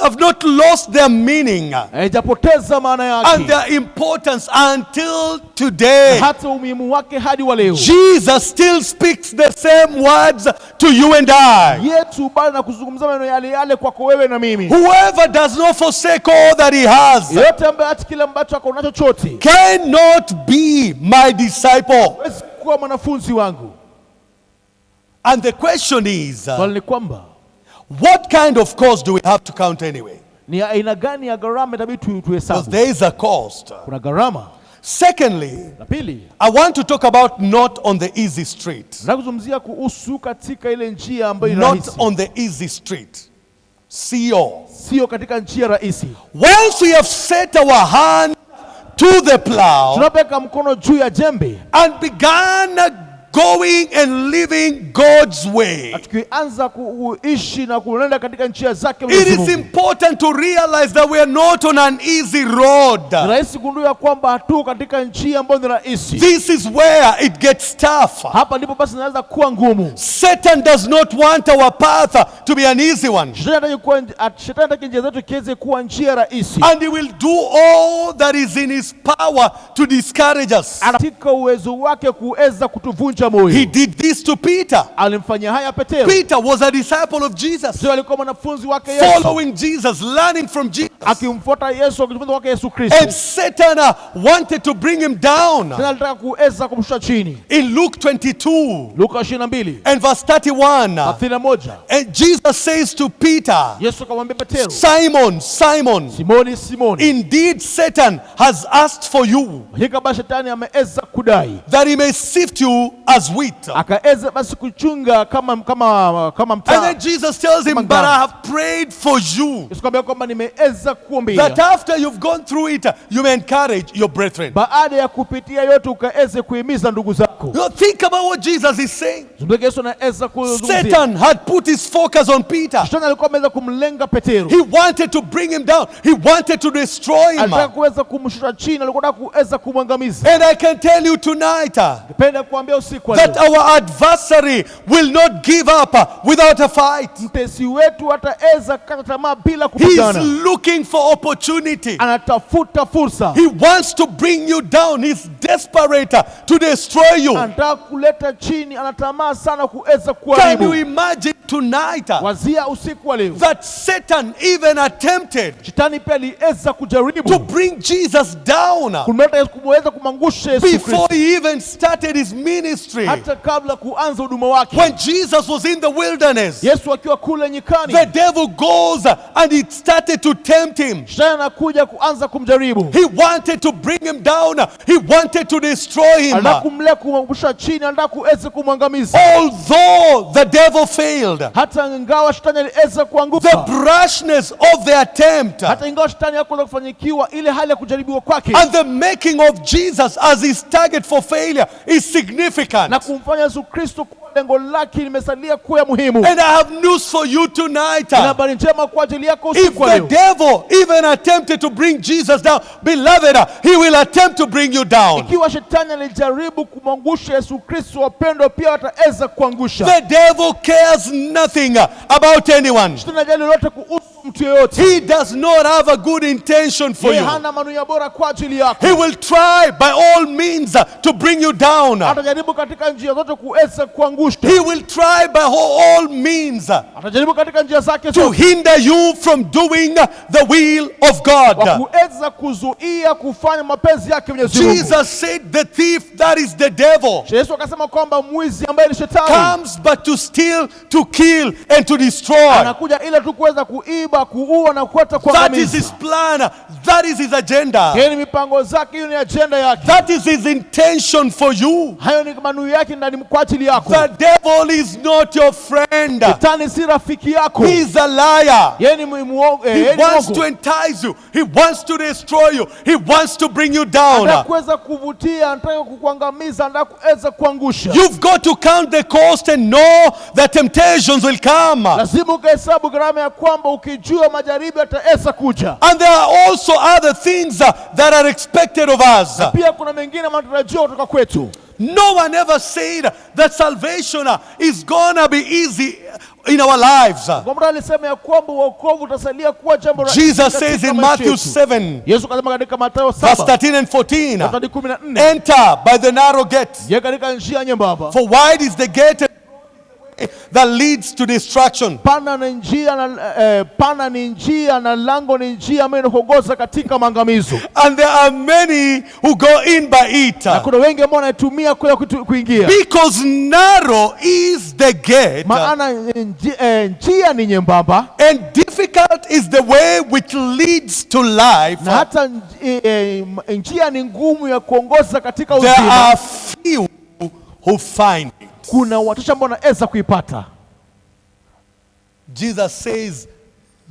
have not lost their meaning haijapoteza maana and yake their importance until today. hata umuhimu wake hadi wa leo. Jesus still speaks the same words to you and I. Yesu bado na kuzungumza maneno yale yale kwako wewe na mimi. Whoever does not forsake all that he has Yote ambaye hata kile ambacho ako nacho chote cannot be my disciple. hawezi kuwa mwanafunzi wangu. And the question is, Swali ni kwamba what kind of cost do we have to count anyway? ni aina gani ya gharama itabidi Because tuhesabu? there is a cost. Kuna gharama. Secondly, La pili, I want to talk about not on the easy street. nataka kuzungumzia kuhusu katika ile njia ambayo ni Not rahisi. on the easy street. CO. Sio katika njia rahisi. Once we have set our hand to the plow Tunapeka mkono juu ya jembe and begun going and living God's way, na tukianza kuishi na kuenda katika njia zake it Mwenyezi is Mungu, important to realize that we are not on an easy road. ni rahisi kugundua kwamba hatu katika njia ambayo ni rahisi. This is where it gets tough. Hapa ndipo basi inaweza kuwa ngumu. Satan does not want our path to be an easy one. Shetani anataka njia zetu kiweze kuwa njia rahisi. And he will do all that is in his power to discourage us. Katika uwezo wake kuweza kutuvunja moyo. He did this to Peter. Alimfanyia haya Petero. Peter was a disciple of Jesus, Sio alikuwa mwanafunzi wake Yesu. following Jesus, learning from Jesus. akimfuata Yesu, akijifunza kwake Yesu Kristo. And Satan wanted to bring him down. Tena alitaka kuweza kumshusha chini. In Luke 22 Luka 22 and verse 31, 31, and Jesus says to Peter, Yesu akamwambia Petero, Simon, Simon, Simoni, Simoni, indeed Satan has asked for you hakika basi shetani ameweza kudai that he may sift you as wheat. akaweza basi kuchunga kama And mtaa. then Jesus tells him, but I have prayed for you, Yesu akamwambia kwamba nimeweza kuombea that after you've gone through it, you may encourage your brethren. baada ya kupitia yote ukaweze kuhimiza ndugu zako. You think about what Jesus is saying. Zungumza Yesu anaweza kuzungumzia. Satan had put his focus on Peter. Shetani alikuwa ameweza kumlenga Petero. He wanted to bring him down. He wanted to destroy him. Alitaka kuweza kumshusha chini, alikuwa anataka kuweza kumwangamiza. And I can tell you tonight Napenda kuambia usiku wa that leo, our adversary will not give up without a fight. mtesi wetu hataweza kukata tamaa bila He's kupigana. looking for opportunity. Anatafuta fursa. He wants to bring you down. He's desperate to destroy you. Anataka kuleta chini, anatamaa sana kuweza Can you kuharibu. imagine tonight Wazia usiku wa leo, that Satan even attempted shetani pia aliweza to kujaribu bring Jesus down kumweza kumangusha Yesu before Kristo he even started his ministry? hata kabla kuanza huduma wake. When Jesus was in the wilderness, Yesu akiwa kule nyikani, the devil goes and he started to tempt him. shetani anakuja kuanza kumjaribu. He wanted to bring him down. He wanted to destroy him. Anataka kumlea, kumangusha chini, anataka kuweza kumwangamiza. Although the devil failed, Hata ingawa shetani aliweza the kuanguka, brashness of the attempt hata ingawa shetani hakuweza kufanyikiwa, ile hali ya kujaribiwa kwake and the making of Jesus as his target for failure is significant. na kumfanya Yesu Kristo kuwa lengo lake limesalia kuwa muhimu. And I have news for you tonight. Na habari njema kwa ajili yako If usiku wa the leo. devil even attempted to bring Jesus down, beloved, he will attempt to bring you down. Ikiwa shetani alijaribu kumwangusha Yesu Kristo, wapendwa, pia wataweza kuangusha. The devil cares nothing about anyone. Shetani hajali lolote kuhusu mtu yeyote. He does not have a good intention for Yeye you. hana manuia bora kwa ajili yako. He will try by all means to bring you down. Atajaribu katika njia zote kuweza kuangusha. He will try by all means Atajaribu katika njia zake to zote hinder you from doing the will of kwa God. kuweza kuzuia kufanya mapenzi yake Mwenyezi Mungu. Jesus said the thief, that is the devil, Yesu akasema kwamba mwizi ambaye ni shetani comes but to steal, to kill and to destroy. anakuja ili tu kuweza kuiba, kuua na kuweza That is kuangamiza. his plan. That is his agenda. Hiyo ni mipango zake, hiyo ni agenda yake. That is his intention for you. Hayo ni manui yake ndani kwa ajili yako. The devil is not your friend. Shetani si rafiki yako. He is a liar. Yeye ni muongo. He wants to entice you. He wants to destroy you. He wants to bring you down. Anataka kuweza kuvutia, anataka kukuangamiza, anataka kuweza kuangusha. You've got to count the cost and know that temptations will come. Lazima ukahesabu gharama ya kwamba ukijua majaribu yataweza kuja. And there are also other things that are expected of us. Pia kuna mengine matarajio kutoka kwetu. No one ever said that salvation is gonna be easy in our lives. Kwa maana alisema ya kwamba wokovu utasalia kuwa jambo rahisi. Jesus katika says in maisha Matthew yetu. 7, Yesu akasema katika Mathayo verse 7 13 and 14, hadi 14, enter by the narrow gate. je, katika njia nyembamba, For wide is the gate and that leads to destruction. pana ni njia na lango ni njia ambayo inakuongoza katika maangamizo, And there are many who go in by it. na kuna wengi ambao wanaitumia kuingia. Because narrow is the gate, Maana njia ni nyembamba and difficult is the way which leads to life. na hata njia ni ngumu ya kuongoza katika There uzima. are few who find it. Kuna watu ambao wanaweza kuipata. Jesus says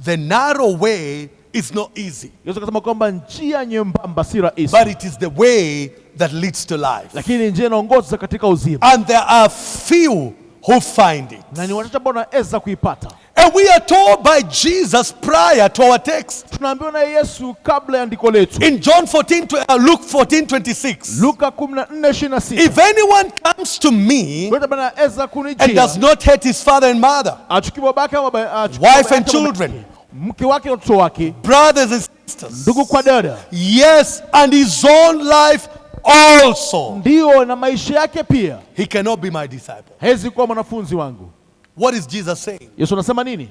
the narrow way is not easy, Yesu akasema kwamba njia nyembamba si rahisi, but it is the way that leads to life. lakini njia inaongoza katika uzima, And there are few who find it. na ni watu ambao wanaweza kuipata. And we are told by Jesus prior to our text. Tunaambiwa na Yesu kabla ya andiko letu, In John 14, Luke 14:26. Luka 14:26, If anyone comes to me wewe anaweza and kunijia, does not hate his father and mother, achukue babake au achukue wife baba and yake au children, mke wake na watoto wake, brothers and sisters, ndugu kwa dada, yes, and his own life also, ndio na maisha yake pia, he cannot be my disciple. hawezi kuwa mwanafunzi wangu. What is Jesus saying? Yesu anasema nini?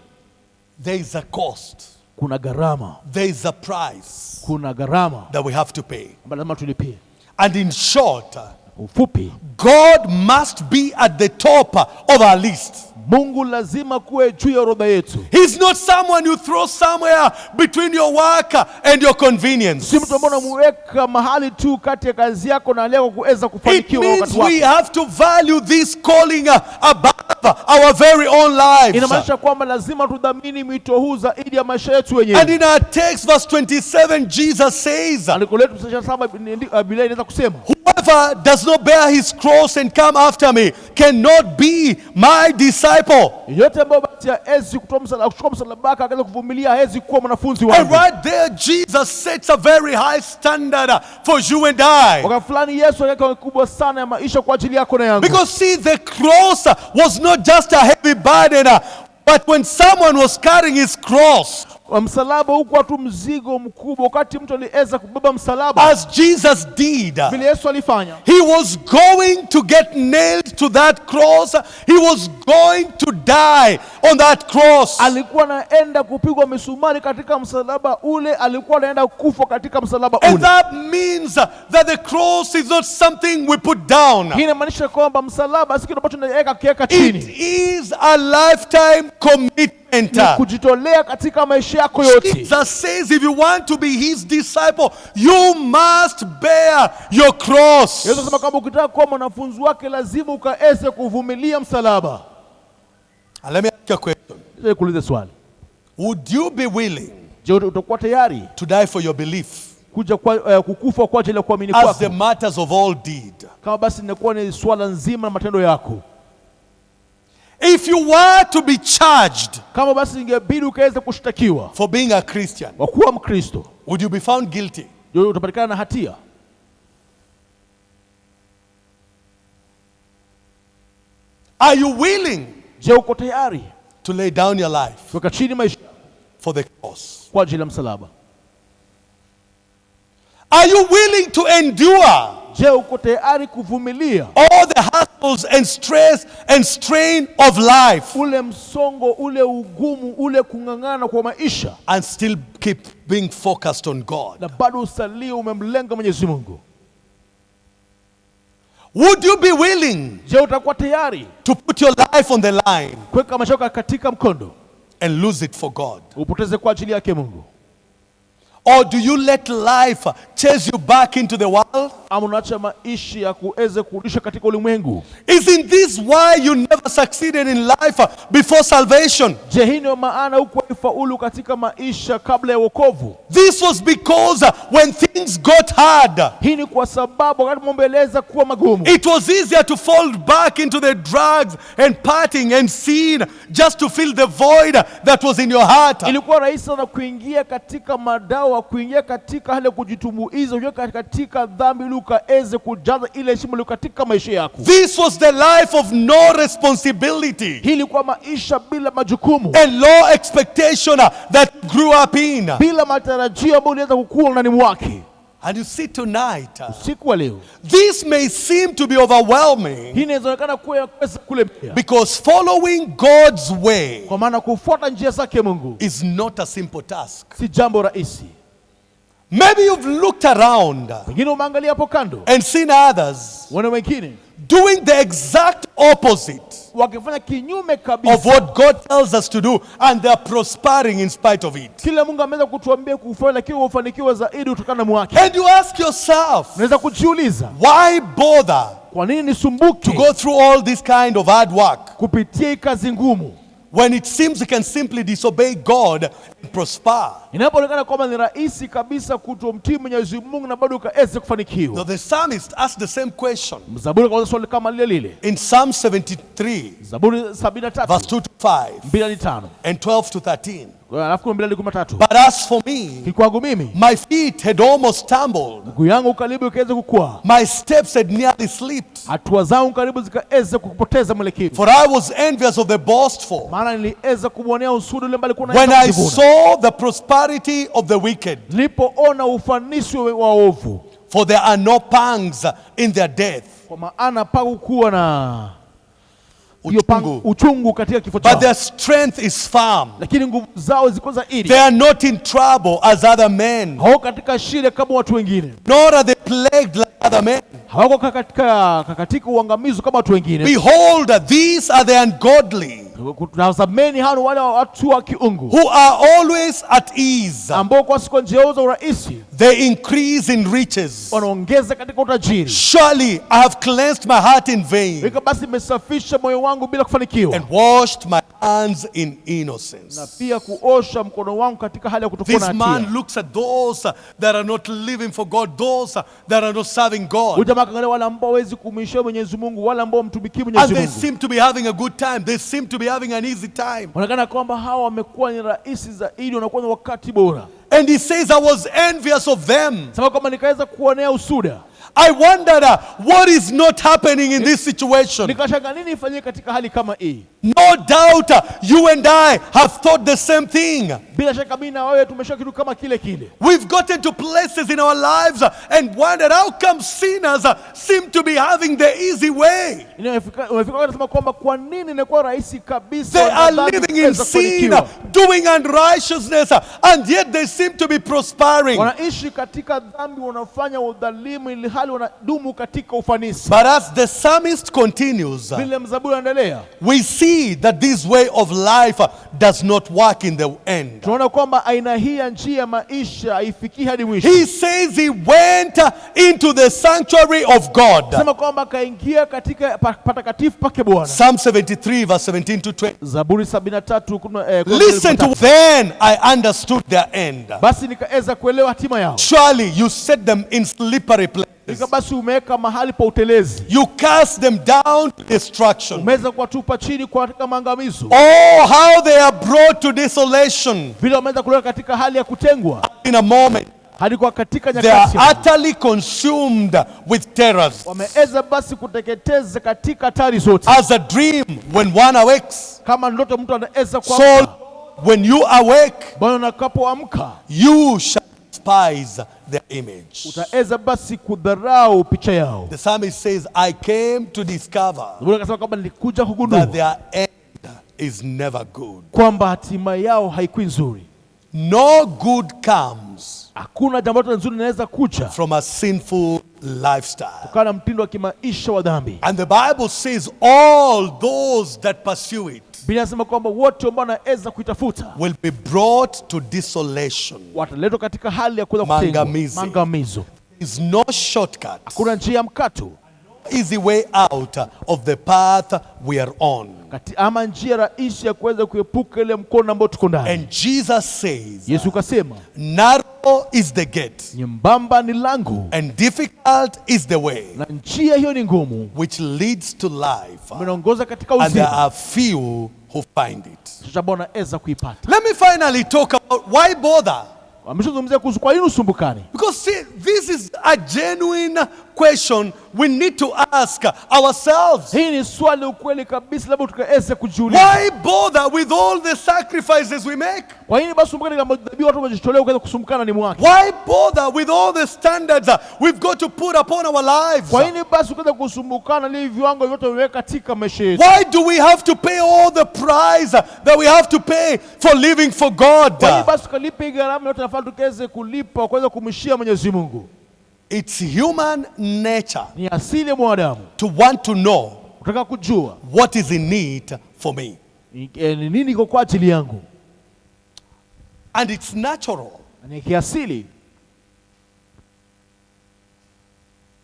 There is a cost. kuna gharama, There is a price kuna gharama that we have to pay. ambayo lazima tulipie. And in short, Ufupi, God must be at the top of our list. Mungu lazima kuwe juu ya orodha yetu. He's not someone you throw somewhere between your work and your convenience. Si mtu ambaye unamweka mahali tu kati ya kazi yako na leo kuweza It kufanikiwa means wakati we wako. have to value this calling above our very own lives. Inamaanisha kwamba lazima tudhamini mwito huu zaidi ya maisha yetu And wenyewe. in our text, verse 27, Jesus says, Andiko letu mstari wa 7 Biblia inaweza kusema, whoever does not bear his cross and come after me cannot be my disciple. yote ambayo basi haezi kuchukua msalaba wake akaweza kuvumilia haezi kuwa mwanafunzi And wangu. right there, Jesus sets a very high standard for you and I. Wakati fulani Yesu aliweka kubwa sana ya maisha kwa ajili yako na yangu. Because see, the cross was not just a heavy burden, but when someone was carrying his cross, Msalaba hukuwa tu mzigo mkubwa. Wakati mtu aliweza kubeba msalaba as Jesus did, vile Yesu alifanya, he was going to get nailed to that cross. He was going to die on that cross. alikuwa anaenda kupigwa misumari katika msalaba ule, alikuwa anaenda kufa katika msalaba And ule. that means that the cross is not something we put down. Hii inamaanisha kwamba msalaba si kitu ambacho tunaweka kiweka It chini, is a lifetime commitment. ni kujitolea katika maisha yako yote. Jesus says if you want to be his disciple, you must bear your cross. Yesu anasema kwamba ukitaka kuwa mwanafunzi wake lazima ukaweze kuvumilia msalaba. And let me ask you a question. Nikuulize swali. Would you be willing Je, utakuwa tayari to die for your belief kuja kukufa kwa ajili ya kuamini as the kwako? matters of all did? Kama basi inakuwa ni swala nzima na matendo yako. If you were to be charged Kama basi ingebidi ukaweze kushtakiwa for being a Christian, kwa kuwa Mkristo, would you be found guilty? je, utapatikana na hatia? Are you willing Je, uko tayari to lay down your life kuweka chini maisha for the cause? kwa ajili ya msalaba? Are you willing to endure Je, uko tayari kuvumilia all the hassles and stress and strain of life ule msongo, ule ugumu, ule kung'ang'ana kwa maisha and still keep being focused on God? na bado usalie umemlenga Mwenyezi Mungu? Would you be willing Je, utakuwa tayari to put your life on the line kuweka maisha yako katika mkondo and lose it for God? upoteze kwa ajili yake Mungu? Or do you let life chase you back into the world? Ama unaacha maisha ya kuweze kurudisha katika ulimwengu? Isn't this why you never succeeded in life before salvation? Je, hii ndio maana hukufaulu katika maisha kabla ya wokovu? This was because when things got hard, Hii ni kwa sababu wakati mambo yaliweza kuwa magumu, it was easier to fall back into the drugs and partying and sin just to fill the void that was in your heart. ilikuwa rahisi sana kuingia katika madawa, kuingia katika hali ya kujitumbuiza, kuingia katika dhambi ili ukaweze kujaza ile shimo katika maisha yako. This was the life of no responsibility Hii ilikuwa maisha bila majukumu, and low expectation that grew up in. bila matarajio ambayo uliweza kukua ndani mwake. And you see tonight, Siku wa leo this may seem to be overwhelming hii inaonekana kuwa kulemea, because following God's way kwa maana kufuata njia zake Mungu is not a simple task. si jambo rahisi. Maybe you've looked around Wengine umeangalia hapo kando, and seen others wana wengine doing the exact opposite wakifanya kinyume of kabisa what God tells us to do, and they're prospering in spite of it. kila Mungu ameweza kutuambia kufanya, lakini ufanikiwa zaidi kutokana na mwake. And you ask yourself, Unaweza kujiuliza, why bother kwa nini to nisumbuke go through all this kind of hard work kupitia hii kazi ngumu when it seems you can simply disobey God and prosper? inapoonekana kwamba ni rahisi kabisa kutomtii Mwenyezi Mungu na bado ukaweze Now kufanikiwa? the psalmist asked the same question Zaburi kauliza swali kama lile lile. in Psalm 73, Zaburi verse 73 2 to 5 2:5 and 12 to 13. alafu 2:13. But as for me, Kwangu mimi my feet had almost stumbled, miguu yangu karibu ikaweza kukua, my steps had nearly slipped, hatua zangu karibu zikaweza kupoteza mwelekeo, for I was envious of the boastful maana niliweza kumwonea usudi yule ambaye alikuwa when I anataka kujivuna. saw the prosperity of the wicked, Nilipoona ufanisi wa waovu, for there are no pangs in their death. kwa maana pakukuwa na uchungu katika kifo but chao, their strength is firm. lakini nguvu zao ziko zaidi. They are not in trouble as other men, Hawako katika shida kama watu wengine, nor are they plagued like other men. hawako katika uangamizo kama watu wengine. Behold, these are the ungodly, Tazameni hao wale watu wa kiungu, who are always at ease. ambao kwa siku njia za urahisi They increase in riches. wanaongeza katika utajiri. Surely I have cleansed my heart in vain, Hivyo basi nimesafisha moyo wangu bila kufanikiwa, and washed my hands in na innocence. pia kuosha mkono wangu katika hali ya kutokuwa This na man hatia. looks at those that are not living for God, those that are not serving God, Jamaa kaangalia wale ambao hawezi kumwishia Mwenyezi Mungu, wale ambao mtumikii Mwenyezi and they Mungu, seem to be having a good time. They seem to be having an easy time. wanaonekana kwamba hawa wamekuwa ni rahisi zaidi, wanakuwa na wakati bora. And he says, I was envious of them. Sema kwamba nikaweza kuonea usuda, I wondered what is not happening in this situation. nikashanga nini ifanyike katika hali kama hii. No doubt you and I have thought the same thing. Bila shaka mimi na wewe tumesha kitu kama kile kile. We've gotten to places in our lives and wondered how come sinners seem to be having the easy way. Umefika unasema kwamba kwa nini inakuwa rahisi kabisa They are wanadamu living in kuweza sin, kufanikiwa? doing unrighteousness, and yet they seem to be prospering. Wanaishi katika dhambi, wanafanya udhalimu, ili hali wanadumu katika ufanisi. But as the psalmist continues, Vile mzaburi anaendelea, we see that this way of life does not work in the end. tunaona kwamba aina hii ya njia ya maisha haifikii hadi mwisho. He says he went into the sanctuary of God. Sema kwamba akaingia katika patakatifu pake Bwana. Psalm 73 verse 17 to 20. Zaburi 73 Listen to, then I understood their end. basi nikaweza kuelewa hatima yao. Surely you set them in slippery places. Basi umeweka mahali pa utelezi, You cast them down to destruction. umeweza kuwatupa chini katika maangamizo. Oh, how they are brought to desolation. Vile wameweza kuleka katika hali ya kutengwa In a moment, hadi kwa katika they are nyakati utterly consumed with terrors. wameweza basi kuteketeza katika hatari zote. As a dream when one awakes, Kama ndoto mtu anaweza so kuamka, when you awake, Bwana unakapoamka you shall despise their image. utaweza basi kudharau picha yao. The psalmist says, I came to discover Bwana akasema kwamba nilikuja that kugundua their end is never good. kwamba hatima yao haikui nzuri. No good comes Hakuna jambo nzuri linaweza kuja from a sinful lifestyle. kutokana na mtindo wa kimaisha wa dhambi. And the Bible says all those that pursue it Biblia inasema kwamba wote ambao wanaweza kuitafuta will be brought to desolation. wataletwa katika hali ya kuweza kutengwa, Maangamizi. maangamizo. There is no shortcut, Hakuna njia ya mkato easy way out of the path we are on. ama njia rahisi ya kuweza kuepuka ile mkono ambao tuko ndani. And Jesus says, Yesu kasema, narrow is the gate, nyembamba ni lango and difficult is the way na njia hiyo ni ngumu, which leads to life, inaongoza katika and there uzima, are few who find it. ambao unaweza kuipata. Let me finally talk about why bother. Ameshazungumzia kuhusu kwa nini usumbukane. Because see, this is a genuine question we need to ask ourselves. Hii ni swali ukweli kabisa, labda tukaweza kujiuliza. Why bother with all the sacrifices we make? Kwa nini basi usumbukane kama dhabihu watu wamejitolea ukaweza kusumbukana ni mwake? Why bother with all the standards we've got to put upon our lives? Kwa nini basi ukaweza kusumbukana ili viwango vyote viweka katika maisha yetu? Why do we have to pay all the price that we have to pay for living for God? Kwa nini basi tukalipe gharama yote nafaa tukaweze kulipa kuweza kumshia Mwenyezi Mungu? It's human nature Ni asili ya mwanadamu to want to know kutaka kujua what is in it for me. ni nini iko kwa ajili yangu. And it's natural. Ni kiasili.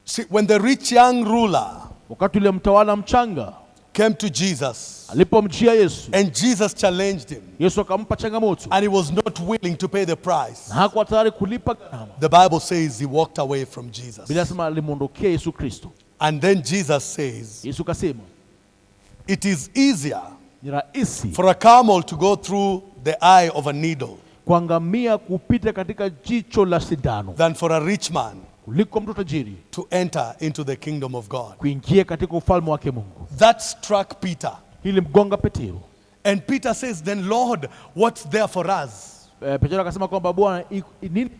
See, when the rich young ruler Wakati ule mtawala mchanga came to Jesus alipomjia Yesu, and Jesus challenged him Yesu akampa changamoto and he was not willing to pay the price, na hakuwa tayari kulipa gharama. the Bible says he walked away from Jesus. Biblia inasema alimwondokea Yesu Kristo. And then Jesus says, Yesu kasema it is easier ni rahisi for a camel to go through the eye of a needle kwa ngamia kupita katika jicho la sindano than for a rich man kuliko mtu tajiri to enter into the kingdom of God. kuingia katika ufalme wake Mungu. That struck Peter. Hili mgonga Petero. And Peter says, then Lord, what's there for us? Petro akasema kwamba Bwana, nini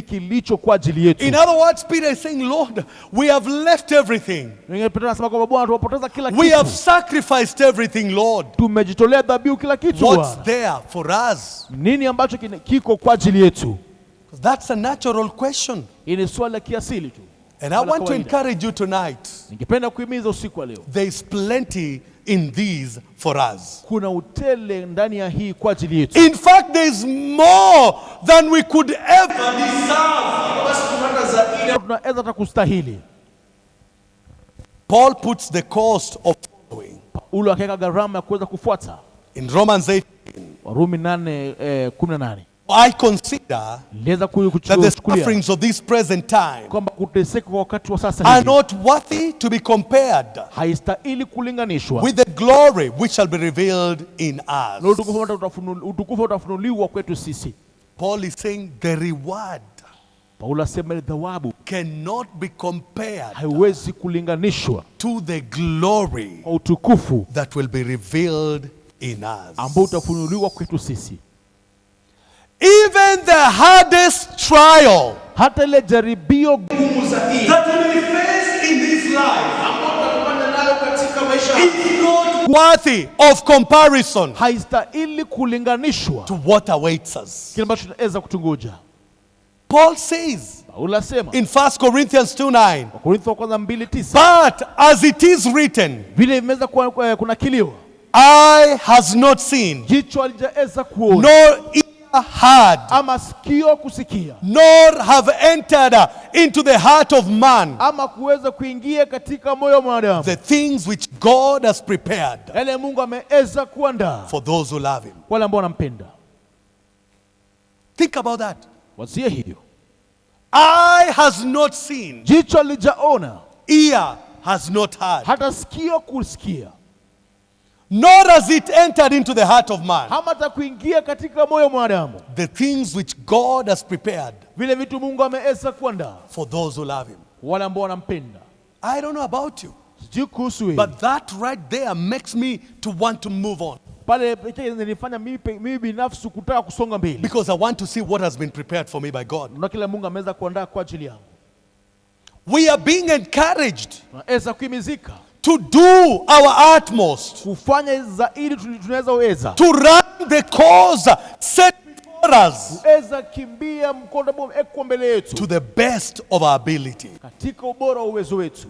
kilicho kwa ajili yetu? In other words, Peter is saying, Lord, we have left everything. Petro anasema kwamba Bwana, tumepoteza kila We have kitu. sacrificed everything, Lord. Tumejitolea dhabihu kila kitu. What's Bwana, there for us? nini ambacho kiko kwa ajili yetu? That's a natural question. Hii ni swali la kiasili tu. And I want to encourage you tonight. Ningependa kuhimiza usiku wa leo, There is plenty in these for us. kuna utele ndani ya hii kwa ajili yetu. In fact, there is more than we could ever Tunaweza hata kustahili. Paul puts the cost of following Ule akaweka gharama ya kuweza kufuata. in Romans 8. Warumi 8:18. I consider Niliweza that the kuchukulia sufferings of this present time kwamba kuteseka kwa wakati wa sasa are hivi not worthy to be compared haistahili kulinganishwa with the glory which shall be revealed in na us. utukufu utafunuliwa kwetu sisi. Paul is saying the reward Paulo asema ile thawabu cannot be compared haiwezi kulinganishwa to the glory kwa utukufu that will be revealed in us. ambao utafunuliwa kwetu sisi. Even the hardest trial Hata ile jaribio gumu that will be faced in this life is not worthy of comparison haistahili kulinganishwa to what awaits us. kile ambacho tunaweza kutungoja. Paul says Paulo asema in 1 Corinthians 2:9, Wakorintho wa kwanza 2:9, but as it is written, vile imeweza kunakiliwa, eye has not seen, jicho halijaweza kuona, nor ear heard, ama sikio kusikia, nor have entered into the heart of man ama kuweza kuingia katika moyo wa mwanadamu the things which God has prepared yale Mungu ameweza kuandaa for those who love him. wale ambao wanampenda. Think about that. Wazie hiyo. Eye has not seen, Jicho halijaona, ear has not heard, hata sikio kusikia, nor has it entered into the heart of man ama hata kuingia katika moyo wa mwanadamu the things which God has prepared vile vitu Mungu ameweza kuandaa for those who love him. wale ambao wanampenda. I don't know about you, Sijui kuhusu wewe, but that right there makes me to want to move on, pale pekee inanifanya mimi binafsi kutaka kusonga mbele, because I want to see what has been prepared for me by God. na kile Mungu ameweza kuandaa kwa ajili yangu. We are being encouraged Tunaweza kuhimizika to do our utmost kufanya zaidi tunaweza to run the course set before us weza kimbia mkondo ambao eko mbele yetu to the best of our ability. katika ubora wa uwezo wetu.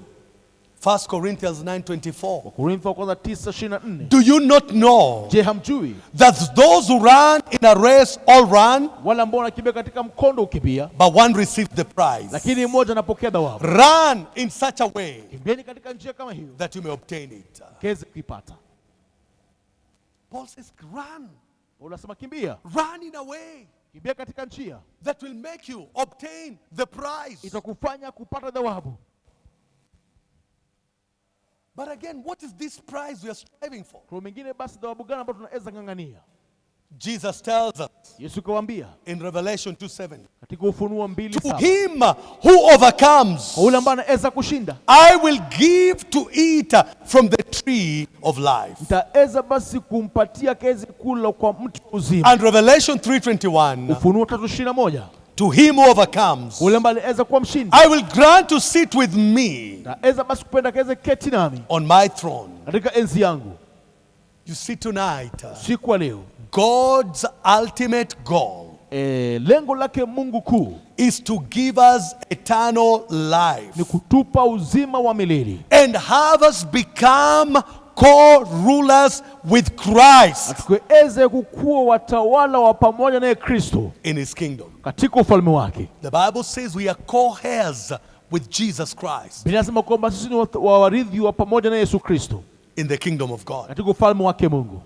1 Corinthians 9:24. Wakorintho wa kwanza 9:24. Do you not know Je, hamjui that those who run in a race all run, wale ambao wanakimbia katika mkondo ukimbia, but one receives the prize? lakini mmoja anapokea thawabu? Run in such a way Kimbieni katika njia kama hiyo that you may obtain it. keze kuipata. Paul says, run. Unasema kimbia, Run in a way kimbia katika njia that will make you obtain the prize. itakufanya kupata thawabu. But again, what is this prize we are striving for? Kwa mengine basi thawabu gani ambayo tunaweza ng'ang'ania? Jesus tells us Yesu kawaambia in Revelation 2:7, katika Ufunuo to 2:7, him who overcomes, kwa ule ambaye anaweza kushinda I will give to eat from the tree of life. nitaweza basi kumpatia kezi kula kwa mtu uzima. And Revelation 3:21, Ufunuo 3:21, to him who overcomes, ule ambaye anaweza kuwa mshindi I will grant to sit with me nitaweza basi kupenda keze keti nami on my throne. katika enzi yangu. You see tonight, Siku wa leo God's ultimate goal lengo lake Mungu kuu is to give us eternal life ni kutupa uzima wa milele and have us become co-rulers with Christ tuweze kukuwa watawala wa pamoja naye Kristo in his kingdom. katika ufalme wake. The Bible says we are co-heirs with Jesus Christ Biblia inasema kwamba sisi ni warithi wa pamoja na Yesu Kristo in the kingdom of God. katika ufalme wake Mungu.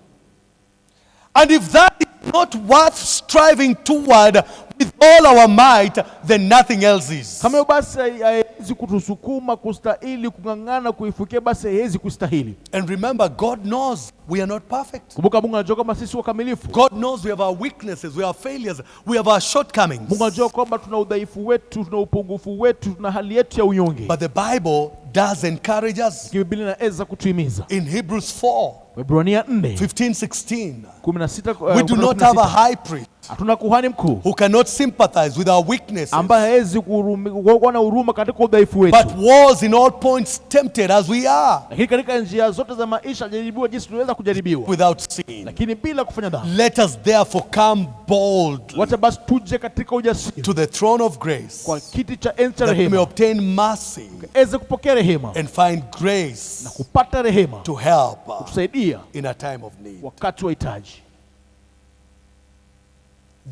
And if that is not worth striving toward with all our might, then nothing else is. Kama hiyo basi haiwezi kutusukuma kustahili kung'ang'ana kuifikia, basi haiwezi kustahili. And remember, God knows we are not perfect. Kumbuka Mungu anajua kwamba sisi wakamilifu. God knows we have our weaknesses, we have failures, we have our shortcomings. Mungu anajua kwamba tuna udhaifu wetu, tuna upungufu wetu, tuna hali yetu ya unyonge. But the Bible does encourage us. Biblia inaweza kutuhimiza. In Hebrews 4, Waebrania 4, 15-16, 16, we do not have a high priest hatuna kuhani mkuu who cannot sympathize with our weaknesses, ambaye hawezi kuwa na huruma katika udhaifu wetu, but was in all points tempted as we are, lakini katika njia zote za maisha ajaribiwa jinsi tunaweza kujaribiwa, without sin. lakini bila kufanya dhambi. Let us therefore come boldly Wacha basi tuje katika ujasiri to the throne of grace, kwa kiti cha enzi cha that we may rehema, obtain mercy eze kupokea rehema and find grace na kupata rehema to help kutusaidia in a time of need. wakati wa hitaji.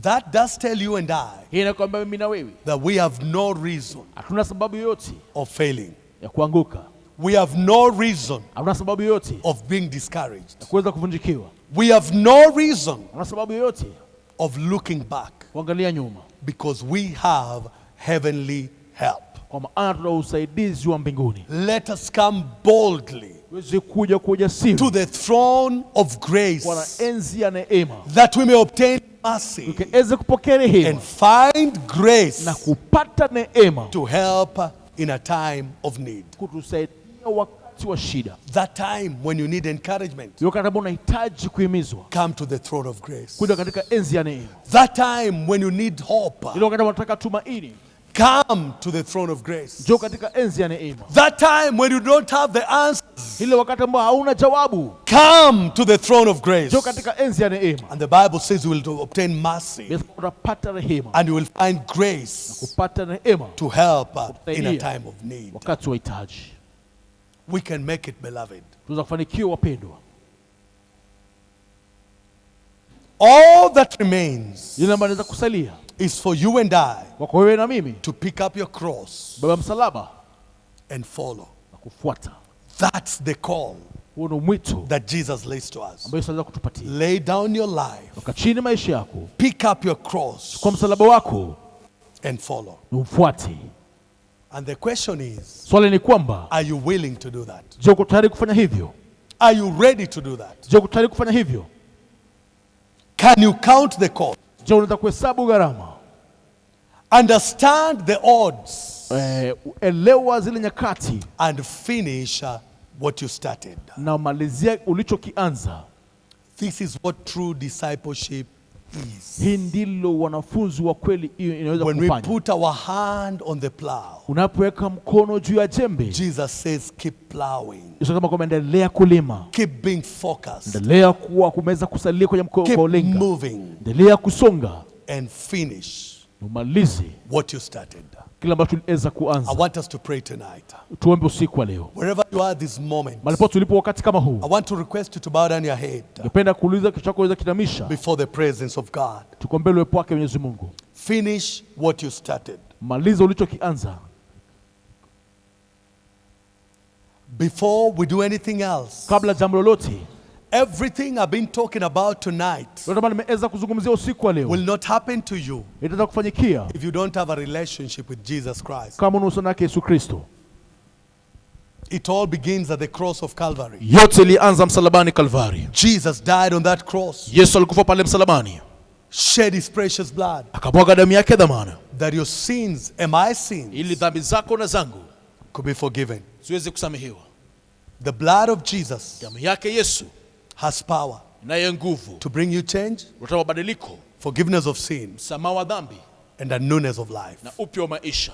That does tell you and I Hii inakwambia mimi na wewe that we have no reason hatuna sababu yoyote of failing. ya kuanguka, We have no reason hatuna sababu yoyote of being discouraged. ya kuweza kuvunjikiwa, We have no reason hatuna sababu yoyote of looking back, kuangalia nyuma, because we have heavenly help. kwa maana tuna usaidizi wa mbinguni. Let us come boldly Tuweze kuja kwa ujasiri to the throne of kwa grace, enzi ya neema, that we may obtain mercy tukaweze kupokea rehema and find grace na kupata neema to help in a time of need. kutusaidia wakati wa shida. That time when you need encouragement, Wakati ambao unahitaji kuhimizwa, come to the throne of grace. kuja katika enzi ya neema. That time when you need hope, Ile wakati ambao unataka tumaini, come to the throne of grace. njoo katika enzi ya neema. That time when you don't have the answers, Ile wakati ambao hauna jawabu, come to the throne of grace. njoo katika enzi ya neema. And the Bible says you will obtain mercy Basi utapata rehema, and you will find grace kupata neema to help in a time of need. wakati wa hitaji. We can make it, beloved. Tunaweza kufanikiwa wapendwa. All that remains Ile ambayo inaweza kusalia is for you and I kwako wewe na mimi, to pick up your cross beba msalaba and follow. na kufuata. That's the call Huo ndio mwito that Jesus lays to us. ambao Yesu anaweza kutupatia. Lay down your life, Weka chini maisha yako, pick up your cross kwa msalaba wako and follow. na umfuate. And the question is, Swali ni kwamba, are you willing to do that? je, uko tayari kufanya hivyo? Are you ready to do that? Je, uko tayari kufanya hivyo? Can you count the cost? Je, unaweza kuhesabu gharama? Understand the odds Elewa zile nyakati and finish what you started. na malizia ulichokianza. This is what true discipleship is. Hii ndilo wanafunzi wa kweli inaweza When we kufanya. put our hand on the plow, Unapoweka mkono juu ya jembe, Jesus says, keep plowing. Yesu kama kwamba endelea kulima, Keep being focused. endelea kuwa kumeweza kusalia kwenye Keep mkolenga, moving endelea kusonga and finish umalize what you started. kila ambacho tuliweza I kuanza. want us to pray tonight. Tuombe usiku wa leo, Wherever you are this moment, malipo tulipo wakati kama huu. I want to request you to bow down your head Ningependa kuuliza kichwa chako weza kinamisha, before the presence of God. tuko mbele uwepo wake Mwenyezi Mungu. Finish what you started. Maliza ulichokianza. Before we do anything else, Kabla jambo lolote, everything I've been talking about tonight ndio maana nimeweza kuzungumzia usiku wa leo, will not happen to you itaweza kufanyikia if you don't have a relationship with Jesus Christ. kama unahusiana na Yesu Kristo. It all begins at the cross of Calvary. Yote ilianza msalabani Kalvari. Jesus died on that cross, Yesu alikufa pale msalabani, shed his precious blood, akamwaga damu yake dhamana, that your sins and my ili sins dhambi zako na zangu could be forgiven. ziweze kusamehewa. The blood of Jesus Damu yake Yesu has power inayo nguvu to bring you change, kuleta mabadiliko, forgiveness of sins, msamaha wa dhambi and a newness of life. na upya wa maisha.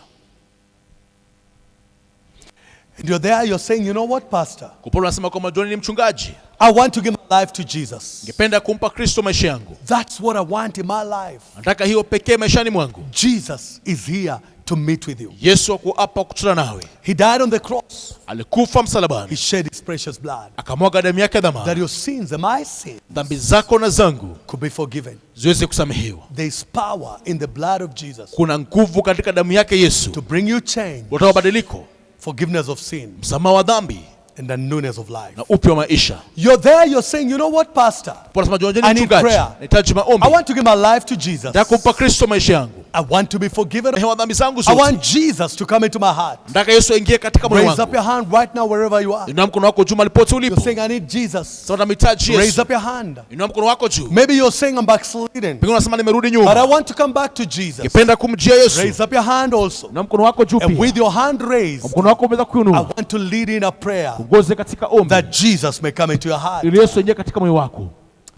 And you're there, you're saying, you know what, Pastor? Kupolo anasema kwamba John ni mchungaji, I want to give my life to Jesus. ningependa kumpa Kristo maisha yangu, That's what I want in my life. nataka hiyo pekee maishani mwangu. Jesus is here to meet with you. Yesu ako hapa kukutana nawe. He died on the cross. Alikufa He msalabani, shed his precious blood, akamwaga damu yake that dhamana, your sins and my sins dhambi zako na zangu could be forgiven. ziweze kusamehewa. There is power in the blood of Jesus Kuna nguvu katika damu yake Yesu to bring you change, kuleta mabadiliko, forgiveness of sin, msamaha wa dhambi and the newness of life. na upya wa maisha. You're there, you're saying, you know what, Pastor? Unasema I jioni need mchungaji, prayer. nahitaji maombi. I want to give my life to Jesus. Nataka kumpa Kristo maisha yangu. I want to be forgiven. Hewa dhambi zangu I zote. want Jesus to come into my heart. Nataka Yesu aingie katika moyo Raise up wangu. your hand right now wherever you are. Inua mkono wako juu mahali pote You're ulipo. saying, I need Jesus. Sasa namhitaji Raise Yesu. up your hand. Inua mkono wako juu. Maybe you're saying, I'm backsliding, Pengine unasema nimerudi but I nyuma. want to come back to Jesus. Ningependa kumjia Yesu. Raise up your hand also. Inua mkono wako juu And pia. with your hand raised, Mkono wako umeweza I kuinua. want to lead in a prayer Ongoze katika ombi. that Jesus may come into your heart. Ili Yesu aingie katika moyo wako.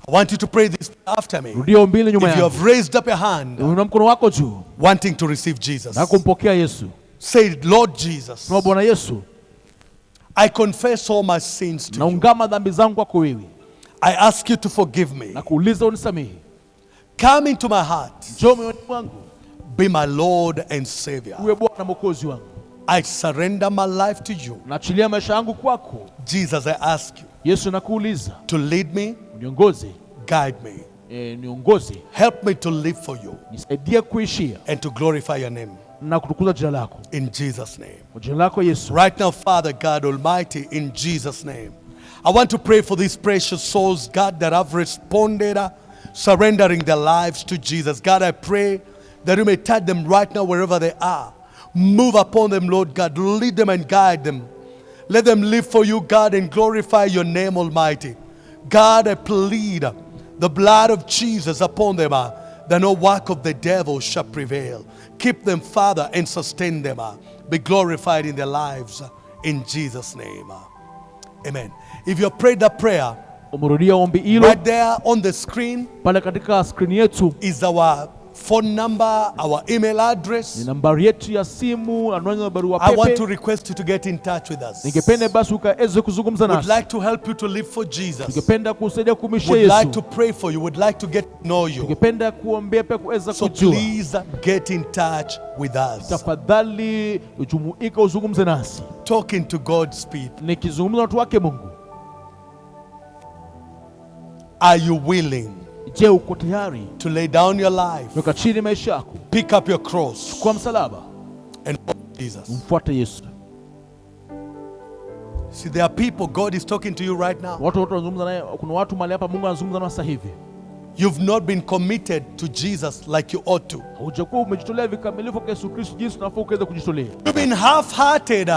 I want you to pray this after me. Rudia ombi hili nyuma If you yangu. have raised up your hand, Inua mkono wako juu wanting to receive Jesus, na kumpokea Yesu. say, Lord Jesus, Sema Bwana Yesu, I confess all my sins to you. naungama dhambi zangu kwako wewe. I ask you to forgive me. Na kuuliza unisamehe. Come into my heart. Njoo moyoni mwangu. Be my Lord and Savior. Uwe Bwana mwokozi wangu. I surrender my life to you. Naachilia maisha yangu kwako. Jesus, I ask you Yesu nakuuliza, to lead me, niongoze, guide me. niongoze, Help me to live for you nisaidie kuishia and to glorify your name. na kutukuza jina lako. In Jesus' name. Kwa jina lako Yesu. Right now, Father God Almighty, in Jesus' name, I want to pray for these precious souls, God, that have responded, surrendering their lives to Jesus. God, I pray that you may touch them right now wherever they are. Move upon them, Lord God. Lead them and guide them. Let them live for you, God, and glorify your name, Almighty. God, I plead the blood of Jesus upon them, that no work of the devil shall prevail. Keep them, Father, and sustain them. Be glorified in their lives, in Jesus' name. Amen. If you have prayed that prayer, Umerudia ombi hilo, right there on the screen pale katika skrini yetu is our phone number, our email ni address. nambari yetu ya simu, anwani ya barua I want to pepe. request you to get in touch with us. Ningependa basi ukaweze kuzungumza Would nasi. like to help you to live for Jesus. Ningependa kusaidia kumisha Would like to Yesu. pray for you. Would like to get to know you. Ningependa kuombea pia kuweza So kujua. please get in touch with us. Tafadhali ujumuika uzungumze nasi. Talking to God's people. Nikizungumza na watu wake Mungu. Are you willing Je, uko tayari to lay down your life, weka chini maisha yako, pick up your cross, kwa msalaba, and follow Jesus? mfuate Yesu? See, there are people, God is talking to you right now. Watu wanazungumza naye, kuna watu mahali hapa Mungu anazungumza nao sasa hivi. You've not been committed to Jesus like you ought to. Hujakuwa umejitolea vikamilifu kwa Yesu Kristo jinsi unafaa ukaweza kujitolea. You've been half-hearted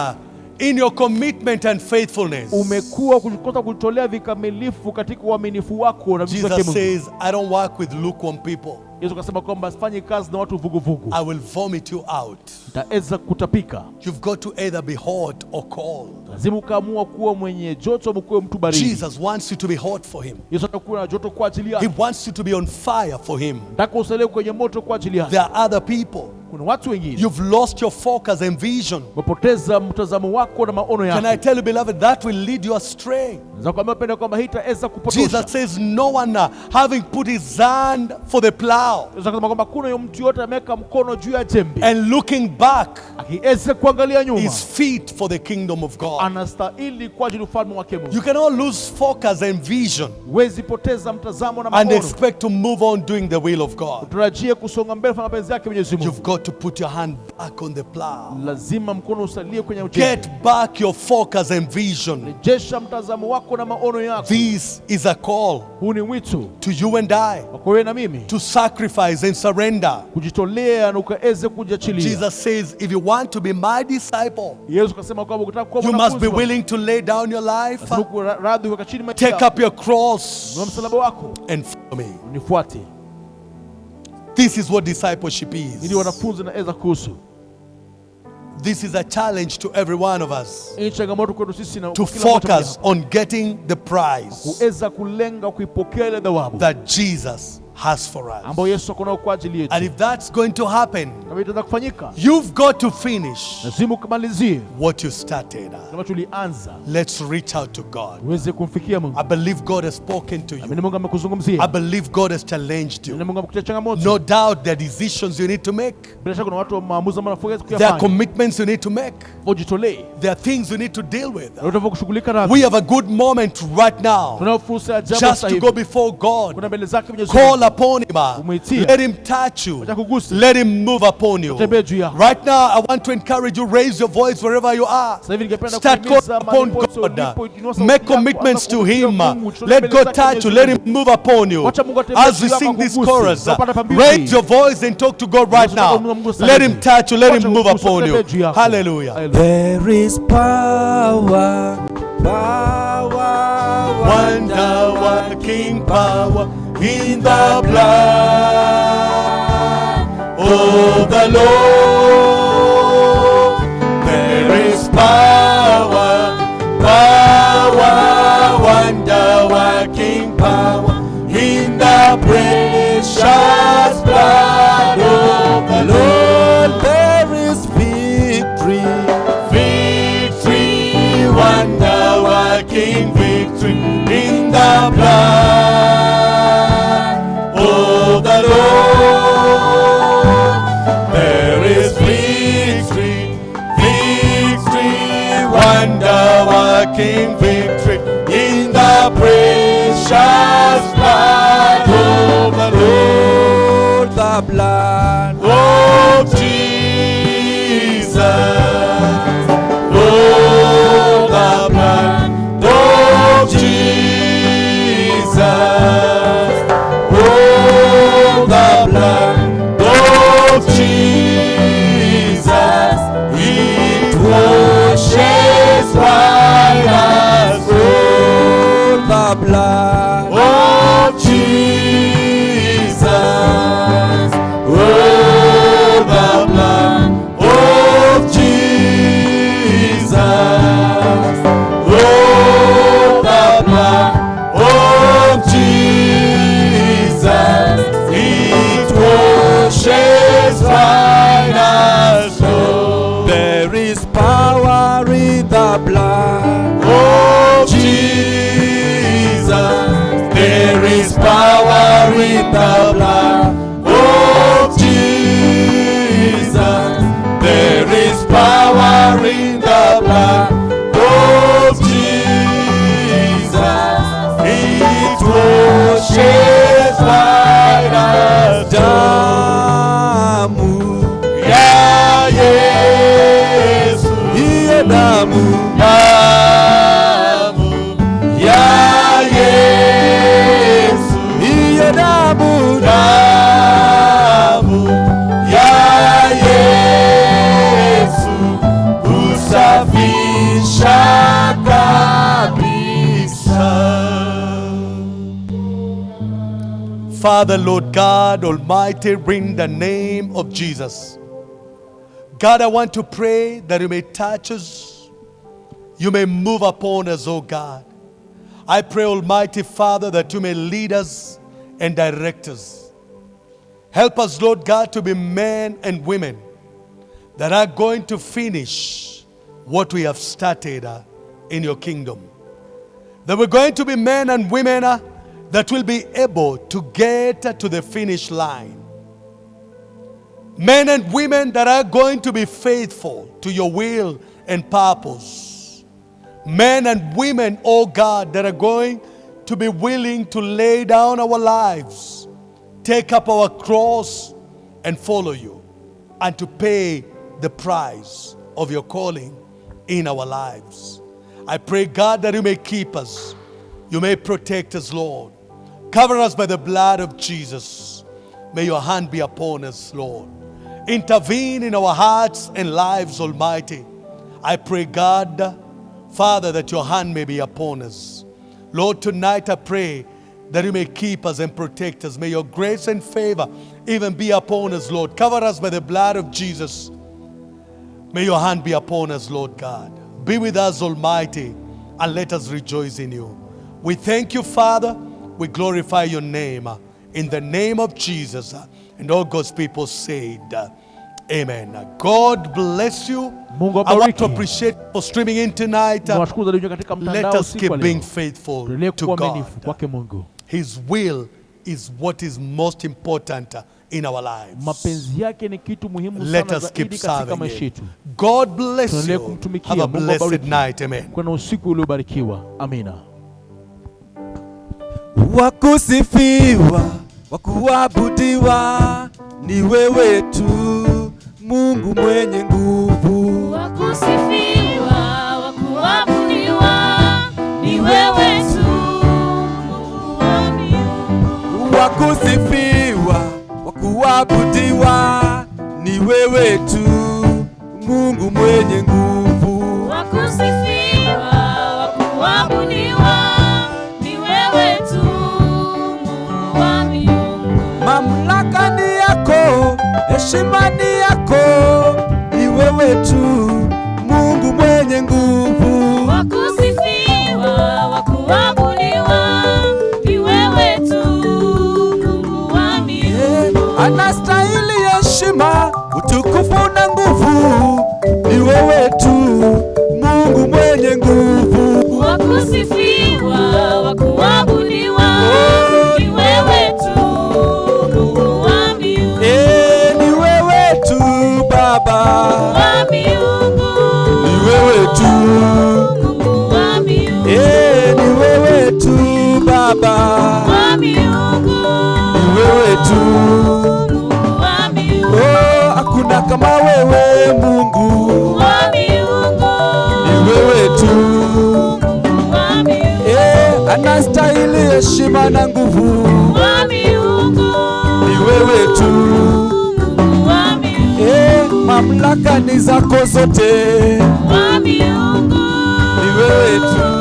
in your commitment and faithfulness. Umekuwa kujikosa kujitolea vikamilifu katika uaminifu wako na vitu vyake Jesus Mungu. says, I don't work with lukewarm people. Yesu akasema kwamba sifanye kazi na watu vuguvugu. I will vomit you out. Nitaweza kutapika. You've got to either be hot or cold. Lazima ukaamua kuwa mwenye joto au kuwa mtu baridi. Jesus wants you to be hot for him. Yesu atakuwa na joto kwa ajili He yako. wants you to be on fire for him. Nataka usalie kwenye moto kwa ajili yako. There are other people. Kuna watu wengine You've lost your focus and vision. umepoteza mtazamo wako na maono Can I yako. tell you, beloved, that will lead you astray. Naweza kuambia penda kwamba hii itaweza kupotosha. Jesus says, no one having put his hand for the plow Yesu akasema kwamba kuna yule mtu yote ameweka mkono juu ya jembe and looking back, akiweza kuangalia nyuma, is fit for the kingdom of God. anastahili kwa ajili ya ufalme wake Mungu. You cannot lose focus and vision Huwezi poteza mtazamo na and maono. expect to move on doing the will of God. Utarajie kusonga mbele kwa mapenzi yake Mwenyezi Mungu. You've got to put your hand back on the plow. Lazima mkono usalie kwenye ujembe. Get back your focus and vision. Rejesha mtazamo wako na maono yako. This is a call Huu ni wito to you and I wako wewe na mimi to sacrifice and surrender. kujitolea na ukaweze kujiachilia. Jesus says, if you want to be my disciple, Yesu kasema kwamba ukitaka kuwa you must mwanafunzi be wangu, willing to lay down your life, lazima uwe radhi kuweka chini maisha take yako, up your cross, na msalaba wako and follow me. unifuate. This is what discipleship Ili is. wanafunzi naweza kuhusu. This is a challenge to every one of us Hii changamoto kwetu sisi na to kwa kila mmoja focus on getting the prize kuweza kulenga kuipokea ile thawabu that Jesus has for us. ambayo Yesu ako nayo kwa ajili yetu. And if that's going to happen, Kama itaweza kufanyika, you've got to finish lazima ukamalizie what you started. kama tulianza, Let's reach out to God. uweze kumfikia Mungu. I believe God has spoken to you. Amini Mungu I amekuzungumzia. believe God has challenged Amini you. Mungu amekutia changamoto. No doubt there are decisions you need to make. Bila shaka kuna watu wa maamuzi ambao wanafaa There are kuyafanya. commitments you need to make. Ujitolee. There are things you need to deal with. Na utafaa kushughulika nazo. We have a good moment right now Tunao fursa ya ajabu just sasa to hivi. go before God. Kuna mbele zake Mwenyezi Call Mungu. upon him. Umwitie. Let him touch you. Wacha kuguse. Let him move upon you. Utembee juu yako. Right now, I want to encourage you, raise your voice wherever you are. Sasa hivi ningependa Start kuhimiza calling upon mahali popote ulipo, God. inua sauti Make yako, commitments anza to kumwambia Him. Mungu, tunaomba Let mbele God zake touch you. Mwenyezi Let Him Mungu. move upon you. Wacha Mungu atembee As juu we yako sing this akuguse. chorus, Unapata pambizi. raise your voice and talk to God right now. Let Him touch you. Let Him move upon you. Hallelujah. There is power, Wonder working power in the blood of the Lord. There is power, wonder working power in the precious blood of the Lord. there is victory, Victory, wonder working victory in the blood of the Lord. There is victory, wonder working victory in the precious blood of the Lord. the blood Oh Jesus, oh the blood of Jesus, oh the blood of Jesus, it washes white as snow. the blood Oh Jesus, oh the blood of Jesus, oh the blood of Jesus, it washes white as snow. there is power in the blood Oh Jesus, there is power in the blood. Oh Jesus, there is power in the blood. Oh Jesus, it washes white as snow. damu Ya Yesu, iye damu damu ya Yesu, iye damu damu ya Yesu husafisha kabisa. Father, Lord God Almighty, in the name of Jesus, God, I want to pray that you may touch us, you may move upon us, oh God. I pray, Almighty Father, that you may lead us and direct us. Help us, Lord God, to be men and women that are going to finish what we have started in your kingdom. That we're going to be men and women that will be able to get to the finish line. Men and women that are going to be faithful to your will and purpose. Men and women, oh God, that are going to be willing to lay down our lives, take up our cross and follow you, and to pay the price of your calling in our lives. I pray, God, that you may keep us. You may protect us, Lord. Cover us by the blood of Jesus. May your hand be upon us, Lord. Intervene in our hearts and lives, Almighty. I pray, God, Father, that your hand may be upon us. Lord, tonight I pray that you may keep us and protect us. May your grace and favor even be upon us, Lord. Cover us by the blood of Jesus. May your hand be upon us, Lord God. Be with us, Almighty, and let us rejoice in you. We thank you, Father. We glorify your name. In the name of Jesus. And all God's people said, amen. God bless you. Mungu I want to awabariki. appreciate for streaming in tonight. Tunawashukuru zaidi katika Let mtandao us usiku keep wa being leo. faithful Tuendelee to kuwa waaminifu God. kwake Mungu. His will is what is most important in our lives. Mapenzi yake ni kitu muhimu Let sana us keep zaidi katika serving maisha Him. yetu. God bless Tuendelee you. kumtumikia. Have a Mungu blessed awabariki. night. Amen. Kuwa na usiku uliobarikiwa. Amina. wakusifiwa wa kuabudiwa ni wewe tu, Mungu mwenye nguvu. Wa kusifiwa, wa kuabudiwa ni wewe tu, Mungu wa miungu. Wa kusifiwa, wa kuabudiwa ni wewe tu, Mungu mwenye nguvu. Wa kusifiwa, wa kuabudiwa ni wewe tu, Mungu wa miungu. Mamlaka ni yako, heshima ni yako, ni wewe tu, Mungu mwenye nguvu. Wa kusifiwa, wa kuabudiwa ni wewe tu, Mungu wa miungu. Anastahili heshima, utukufu na nguvu, ni wewe tu, Mungu mwenye nguvu. Wa kusifiwa, wa kuabudiwa ni wewe tu, Mungu wa miungu. Ni wewe tu Baba, Wa miungu, ni wewe tu. Mungu wa miungu. Ni wewe tu Baba, Wa miungu, ni wewe tu. Mungu wa miungu. Hakuna kama wewe Mungu, Wa miungu, ni wewe tu. Mungu wa miungu. Anastahili heshima na nguvu, Wa miungu, ni wewe tu. Mungu wa miungu. Mamlaka ni zako zote, Wa miungu, ni wewe tu.